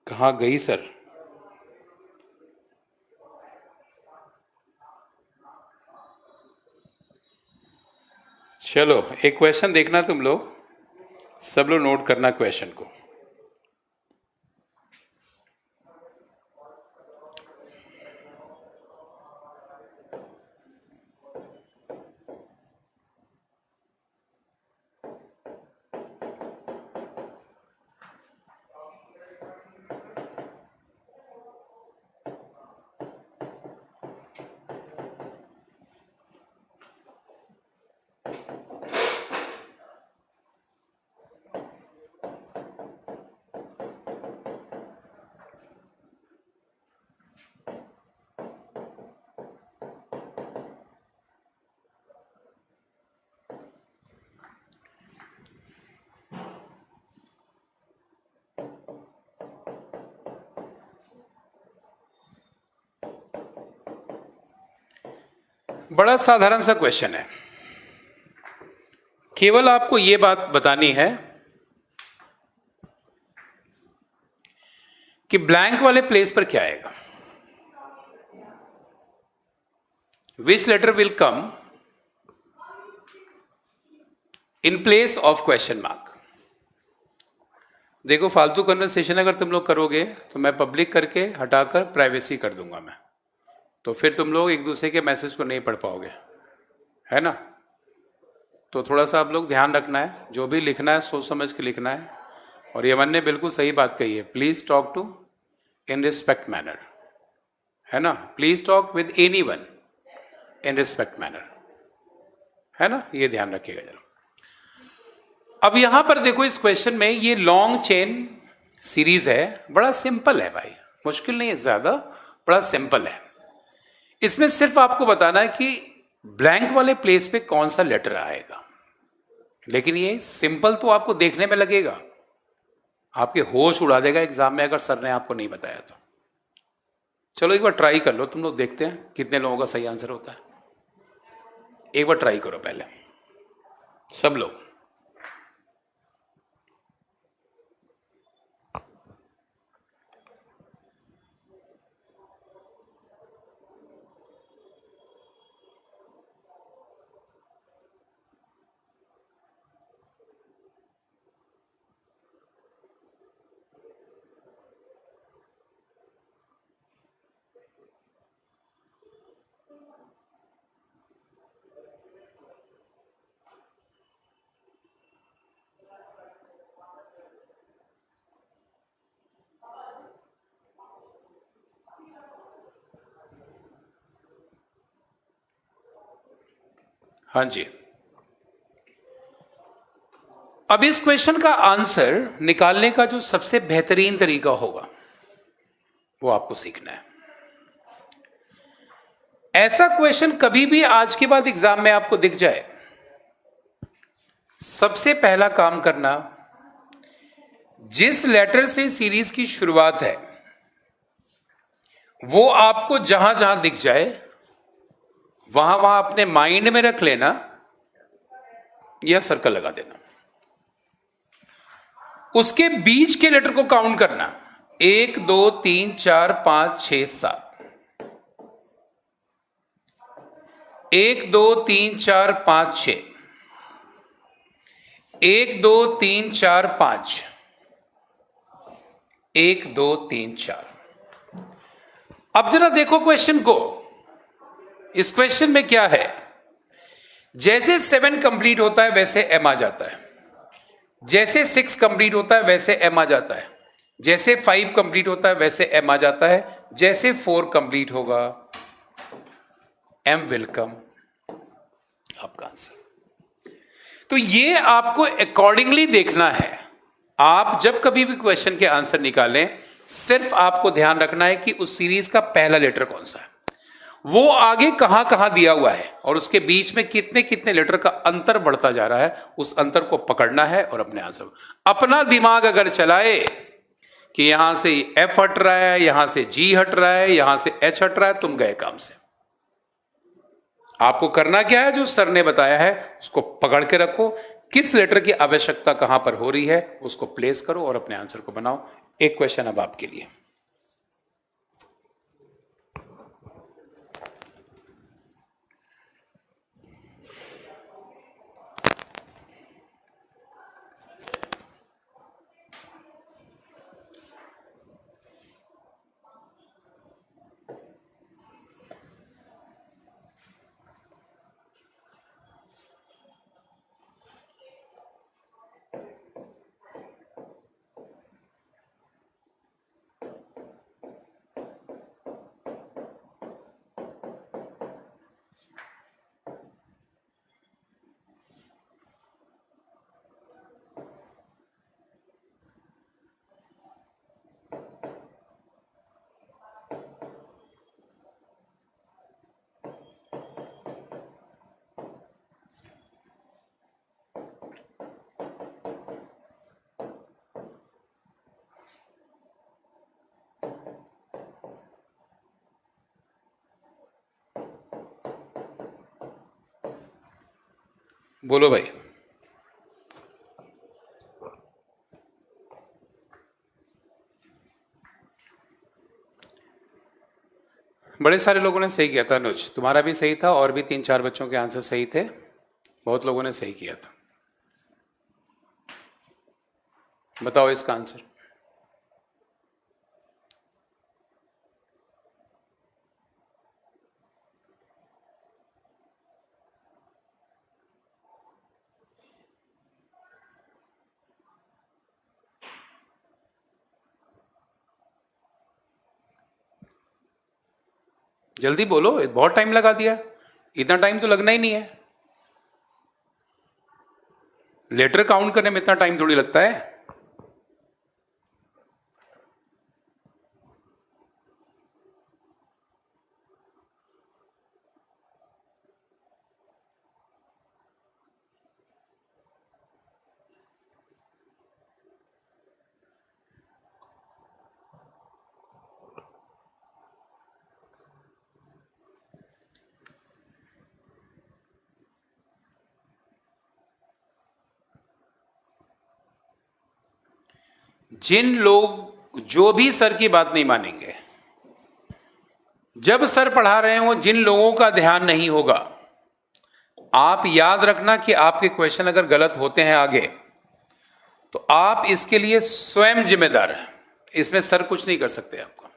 S1: कहाँ गई सर? चलो एक क्वेश्चन देखना, तुम लोग सब लोग नोट करना क्वेश्चन को। बड़ा साधारण सा क्वेश्चन है। केवल आपको यह बात बतानी है कि ब्लैंक वाले प्लेस पर क्या आएगा। Which letter will come in place of question mark. देखो, फालतू कन्वर्सेशन अगर तुम लोग करोगे तो मैं पब्लिक करके हटाकर प्राइवेसी कर दूंगा मैं, तो फिर तुम लोग एक दूसरे के मैसेज को नहीं पढ़ पाओगे, है ना। तो थोड़ा सा आप लोग ध्यान रखना है, जो भी लिखना है सोच समझ के लिखना है। और यमन ने बिल्कुल सही बात कही है, please talk to in respect manner, है ना। Please talk with anyone in respect manner, है ना, ये ध्यान रखिएगा जरा। अब यहां पर देखो, इस क्वेश्चन में ये लॉन्ग चेन सीरीज है, बड़ा सिंपल है भाई, मुश्किल नहीं है ज्यादा, बड़ा सिंपल है। इसमें सिर्फ आपको बताना है कि ब्लैंक वाले प्लेस पे कौन सा लेटर आएगा। लेकिन ये सिंपल तो आपको देखने में लगेगा, आपके होश उड़ा देगा एग्जाम में अगर सर ने आपको नहीं बताया तो। चलो एक बार ट्राई कर लो तुम लोग, देखते हैं कितने लोगों का सही आंसर होता है। एक बार ट्राई करो पहले सब लोग। हाँ जी, अब इस क्वेश्चन का आंसर निकालने का जो सबसे बेहतरीन तरीका होगा वो आपको सीखना है। ऐसा क्वेश्चन कभी भी आज के बाद एग्जाम में आपको दिख जाए, सबसे पहला काम करना, जिस लेटर से सीरीज की शुरुआत है वो आपको जहां जहां दिख जाए वहां वहां अपने माइंड में रख लेना या सर्कल लगा देना। उसके बीच के लेटर को काउंट करना। 1 2 3 4 5 6 7, 1 2 3 4 5 6, 1 2 3 4 5, 1 2 3 4। अब जरा देखो क्वेश्चन को। इस क्वेश्चन में क्या है, जैसे 7 कंप्लीट होता है वैसे m आ जाता है, जैसे 6 कंप्लीट होता है वैसे m आ जाता है, जैसे 5 कंप्लीट होता है वैसे m आ जाता है, जैसे 4 कंप्लीट होगा m विल कम, आपका आंसर। तो ये आपको अकॉर्डिंगली देखना है। आप जब कभी भी क्वेश्चन के आंसर निकालें, सिर्फ आपको ध्यान रखना है कि उस सीरीज का पहला लेटर कौन सा है, वो आगे कहां कहां दिया हुआ है और उसके बीच में कितने कितने लेटर का अंतर बढ़ता जा रहा है, उस अंतर को पकड़ना है और अपने आंसर। अपना दिमाग अगर चलाए कि यहां से F हट रहा है, यहां से G हट रहा है, यहां से H हट रहा है, तुम गए काम से। आपको करना क्या है, जो सर ने बताया है उसको पकड़ के रखो, किस लेटर की आवश्यकता कहां पर हो रही है उसको प्लेस करो और अपने आंसर को बनाओ। एक क्वेश्चन अब आपके लिए। बोलो भाई। बड़े सारे लोगों ने सही किया था अनुज, तुम्हारा भी सही था और भी 3-4 बच्चों के आंसर सही थे, बहुत लोगों ने सही किया था। बताओ इसका आंसर। जल्दी बोलो, बहुत टाइम लगा दिया, इतना टाइम तो लगना ही नहीं है। लेटर काउंट करने में इतना टाइम थोड़ी लगता है। जिन लोग जो भी सर की बात नहीं मानेंगे, जब सर पढ़ा रहे हो, जिन लोगों का ध्यान नहीं होगा, आप याद रखना कि आपके क्वेश्चन अगर गलत होते हैं आगे, तो आप इसके लिए स्वयं जिम्मेदार हैं। इसमें सर कुछ नहीं कर सकते आपको,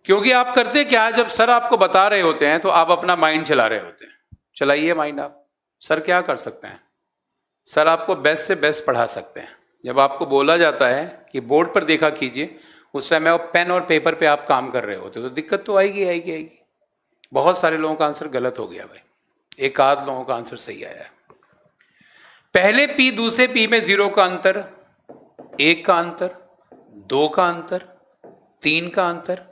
S1: क्योंकि आप करते क्या है, जब सर आपको बता रहे होते हैं तो आप अपना माइंड चला रहे होते हैं। चलाइए माइंड आप। सर क्या कर सकते हैं? सर आपको बेस्ट से बेस्ट पढ़ा सकते हैं। जब आपको बोला जाता है कि बोर्ड पर देखा कीजिए, उस समय वो पेन और पेपर पे आप काम कर रहे होते, तो दिक्कत तो आएगी आएगी आएगी। बहुत सारे लोगों का आंसर गलत हो गया भाई, एक आध लोगों का आंसर सही आया है। पहले पी दूसरे पी में 0 का अंतर, 1 का अंतर, 2 का अंतर, 3 का अंतर,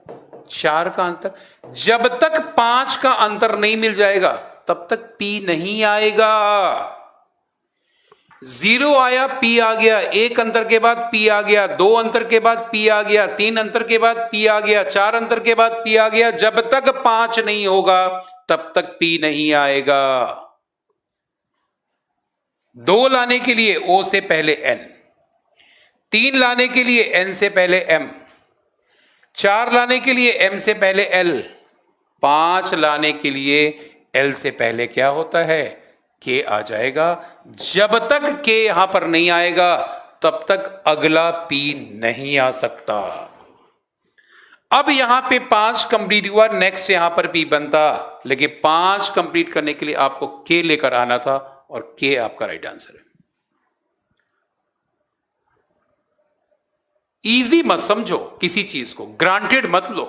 S1: 4 का अंतर। जब तक 5 का अंतर नहीं मिल जाएगा तब तक पी नहीं आएगा। 0 आया, पी आ गया, 1 अंतर के बाद पी आ गया, 2 अंतर के बाद पी आ गया, 3 अंतर के बाद पी आ गया, 4 अंतर के बाद पी आ गया। जब तक 5 नहीं होगा तब तक पी नहीं आएगा। 2 लाने के लिए ओ से पहले एन, 3 लाने के लिए n से पहले m, 4 लाने के लिए m से पहले l, 5 लाने के लिए l से पहले क्या होता है, k आ जाएगा। जब तक k यहां पर नहीं आएगा तब तक अगला p नहीं आ सकता। अब यहां पे 5 कंप्लीट हुआ, नेक्स्ट यहां पर p बनता, लेकिन 5 कंप्लीट करने के लिए आपको k लेकर आना था और k आपका राइट आंसर है। इजी मत समझो किसी चीज को, ग्रांटेड मत लो।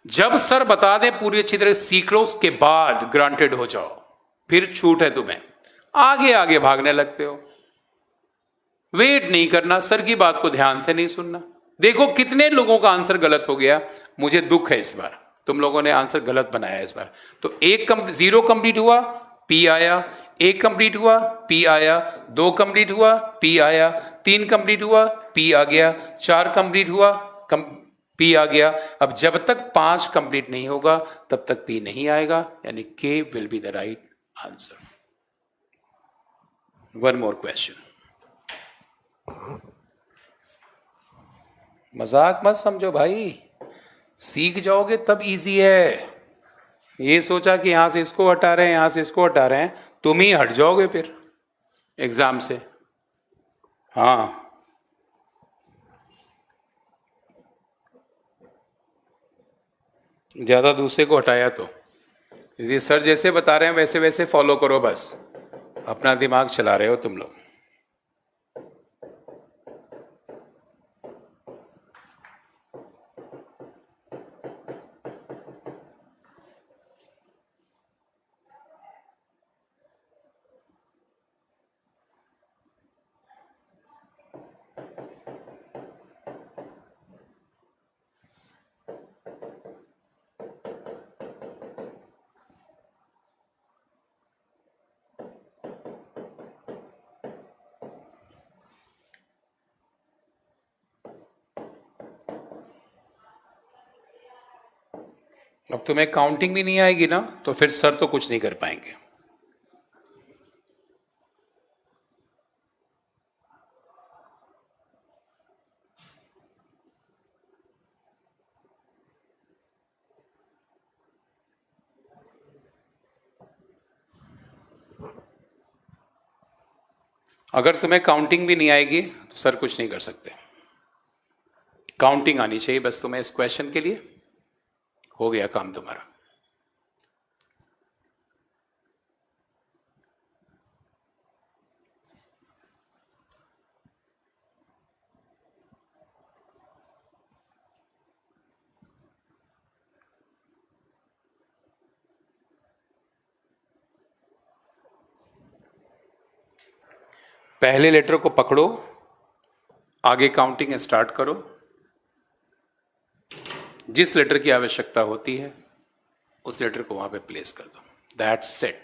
S1: जब सर बता दे पूरी अच्छी तरह सीख लो, उसके बाद ग्रांटेड हो जाओ, फिर छूट है तुम्हें, आगे आगे भागने लगते हो। वेट नहीं करना, सर की बात को ध्यान से नहीं सुनना। देखो कितने लोगों का आंसर गलत हो गया, मुझे दुख है इस बार, तुम लोगों ने आंसर गलत बनाया इस बार। तो 0 कंप्लीट हुआ, P आया, 1 कंप्लीट हुआ, P आया, 2 कंप्लीट हुआ, P आया, 3 कंप्लीट हुआ, P आ गया, 4 कंप्लीट हुआ, P आ गया। अब जब तक 5 कंप्लीट नहीं होगा तब तक P नहीं आएगा, यानी K will be the right answer. One more question, मजाक मत समझो भाई, सीख जाओगे तब इजी है। ये सोचा कि यहां से इसको हटा रहे हैं, यहां से इसको हटा रहे हैं, तुम ही हट जाओगे फिर एग्जाम से। हाँ, ज्यादा दूसरे को हटाया तो, ये सर जैसे बता रहे हैं वैसे वैसे फॉलो करो, बस अपना दिमाग चला रहे हो तुम लोग। अब तुम्हें काउंटिंग भी नहीं आएगी ना, तो फिर सर तो कुछ नहीं कर पाएंगे। अगर तुम्हें काउंटिंग भी नहीं आएगी तो सर कुछ नहीं कर सकते। काउंटिंग आनी चाहिए बस तुम्हें इस क्वेश्चन के लिए, हो गया काम तुम्हारा। पहले लेटर को पकड़ो, आगे काउंटिंग स्टार्ट करो, जिस लेटर की आवश्यकता होती है उस लेटर को वहां पे प्लेस कर दो, दैट्स इट।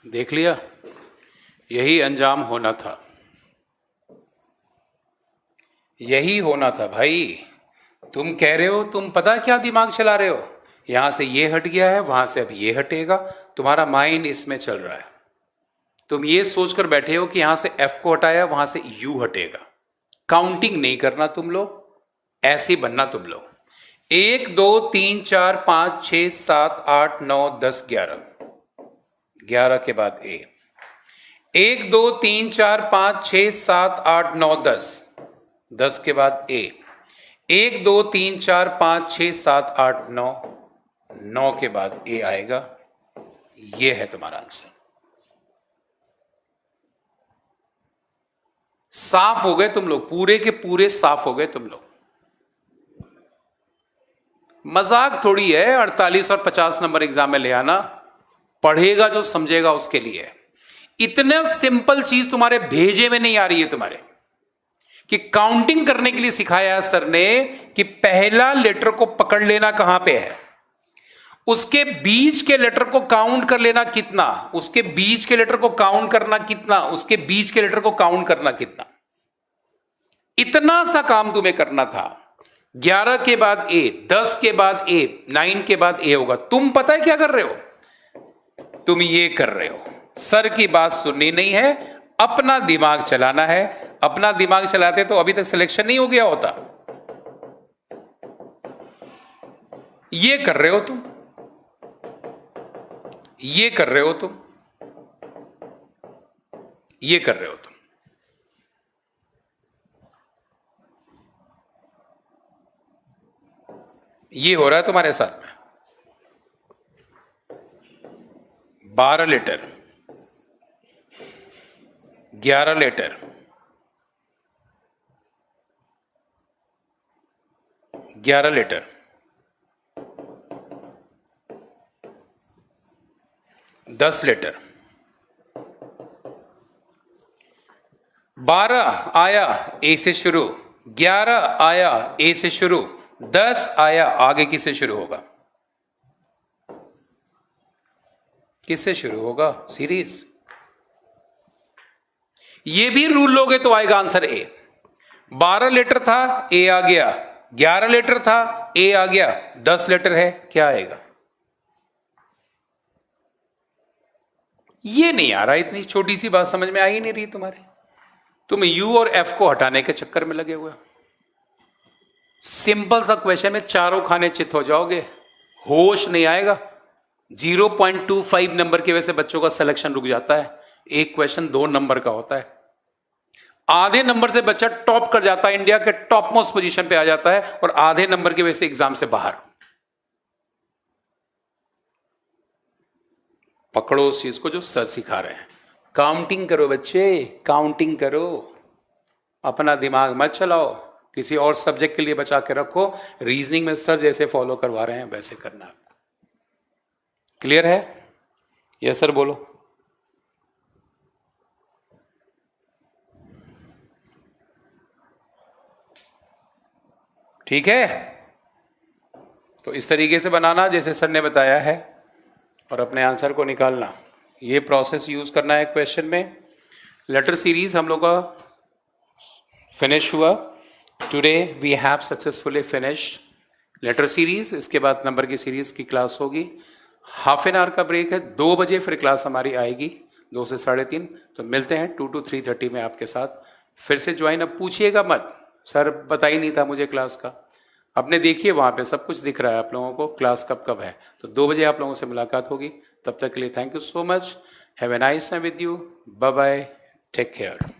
S1: देख लिया, यही अंजाम होना था, यही होना था भाई। तुम कह रहे हो, तुम पता क्या दिमाग चला रहे हो, यहां से ये हट गया है, वहां से अब ये हटेगा, तुम्हारा माइंड इसमें चल रहा है। तुम ये सोचकर बैठे हो कि यहां से F को हटाया, वहां से U हटेगा। काउंटिंग नहीं करना तुम लोग, ऐसे बनना तुम लोग। 1 2 3 4 5 6 7 8 9 10 11, 11 के बाद A, 1 2 3 4 5 6 7 8 9 10, 10 के बाद ए, 1 2 3 4 5 6 7 8 9, 9 के बाद ए आएगा। ये है तुम्हारा आंसर। साफ हो गए तुम लोग, पूरे के पूरे साफ हो गए तुम लोग। मजाक थोड़ी है 48 और 50 नंबर एग्जाम में ले आना, पढ़ेगा जो समझेगा उसके लिए। इतना सिंपल चीज तुम्हारे भेजे में नहीं आ रही है तुम्हारे, कि काउंटिंग करने के लिए सिखाया है सर ने कि पहला लेटर को पकड़ लेना कहां पे है, उसके बीच के लेटर को काउंट कर लेना कितना, उसके बीच के लेटर को काउंट करना कितना, उसके बीच के लेटर को काउंट करना कितना। इतना सा काम तुम्हें करना था। 11 के बाद ए, 10 के बाद ए, 9 के बाद ए होगा। तुम पता है क्या कर रहे हो? तुम ये कर रहे हो, सर की बात सुननी नहीं है, अपना दिमाग चलाना है। अपना दिमाग चलाते तो अभी तक सिलेक्शन नहीं हो गया होता। ये कर रहे हो तुम, ये कर रहे हो तुम, ये कर रहे हो तुम। ये हो रहा है तुम्हारे साथ में। 12 लीटर, 11 लीटर, 11 लीटर, 10 लीटर, 12 आया ए से शुरू, 11 आया ए से शुरू, 10 आया आगे किससे शुरू होगा? किससे शुरू होगा? सीरीज। ये भी रूल लोगे तो आएगा आंसर ए। 12 लीटर था, ए आ गया, 11 लीटर था, ए आ गया, 10 लीटर है, क्या आएगा? ये नहीं आ रहा, इतनी छोटी सी बात समझ में आ ही नहीं रही तुम्हारे। तुम यू और एफ को हटाने के चक्कर में लगे हुए हो। सिंपल सा क्वेश्चन में चारों खाने चित हो जाओगे, होश नहीं आएगा। 0.25 नंबर की वजह से बच्चों का सिलेक्शन रुक जाता है। एक क्वेश्चन 2 नंबर का होता है। आधे नंबर से बच्चा टॉप कर जाता है, इंडिया के टॉप मोस्ट पोजीशन पे आ जाता है, और आधे नंबर की वजह से एग्जाम से बाहर। पकड़ो उस चीज को जो सर सिखा रहे हैं। काउंटिंग करो बच्चे, काउंटिंग करो, अपना दिमाग मत चलाओ, किसी और सब्जेक्ट के लिए बचा के रखो। रीजनिंग में सर जैसे फॉलो करवा रहे हैं वैसे करना आपको। क्लियर है? यस सर बोलो। ठीक है, तो इस तरीके से बनाना जैसे सर ने बताया है, और अपने आंसर को निकालना। ये प्रोसेस यूज करना है क्वेश्चन में। लेटर सीरीज हम लोग का फिनिश हुआ। Today we have successfully finished letter series. इसके बाद नंबर की सीरीज की क्लास होगी। हाफ एन आवर का ब्रेक है, 2 बजे फिर क्लास हमारी आएगी, 2 से 3:30। तो मिलते हैं 2 to 3:30 में आपके साथ। फिर से ज्वाइन। अब पूछिएगा मत, सर पता ही नहीं था मुझे क्लास का। अपने देखिए वहाँ पे सब कुछ दिख रहा है आप लोगों को, क्लास कब कब है। तो 2 बजे आप लोगों से मुलाकात होगी। तब तक के लिए thank you so much. Have a nice time with you. Bye bye, take care.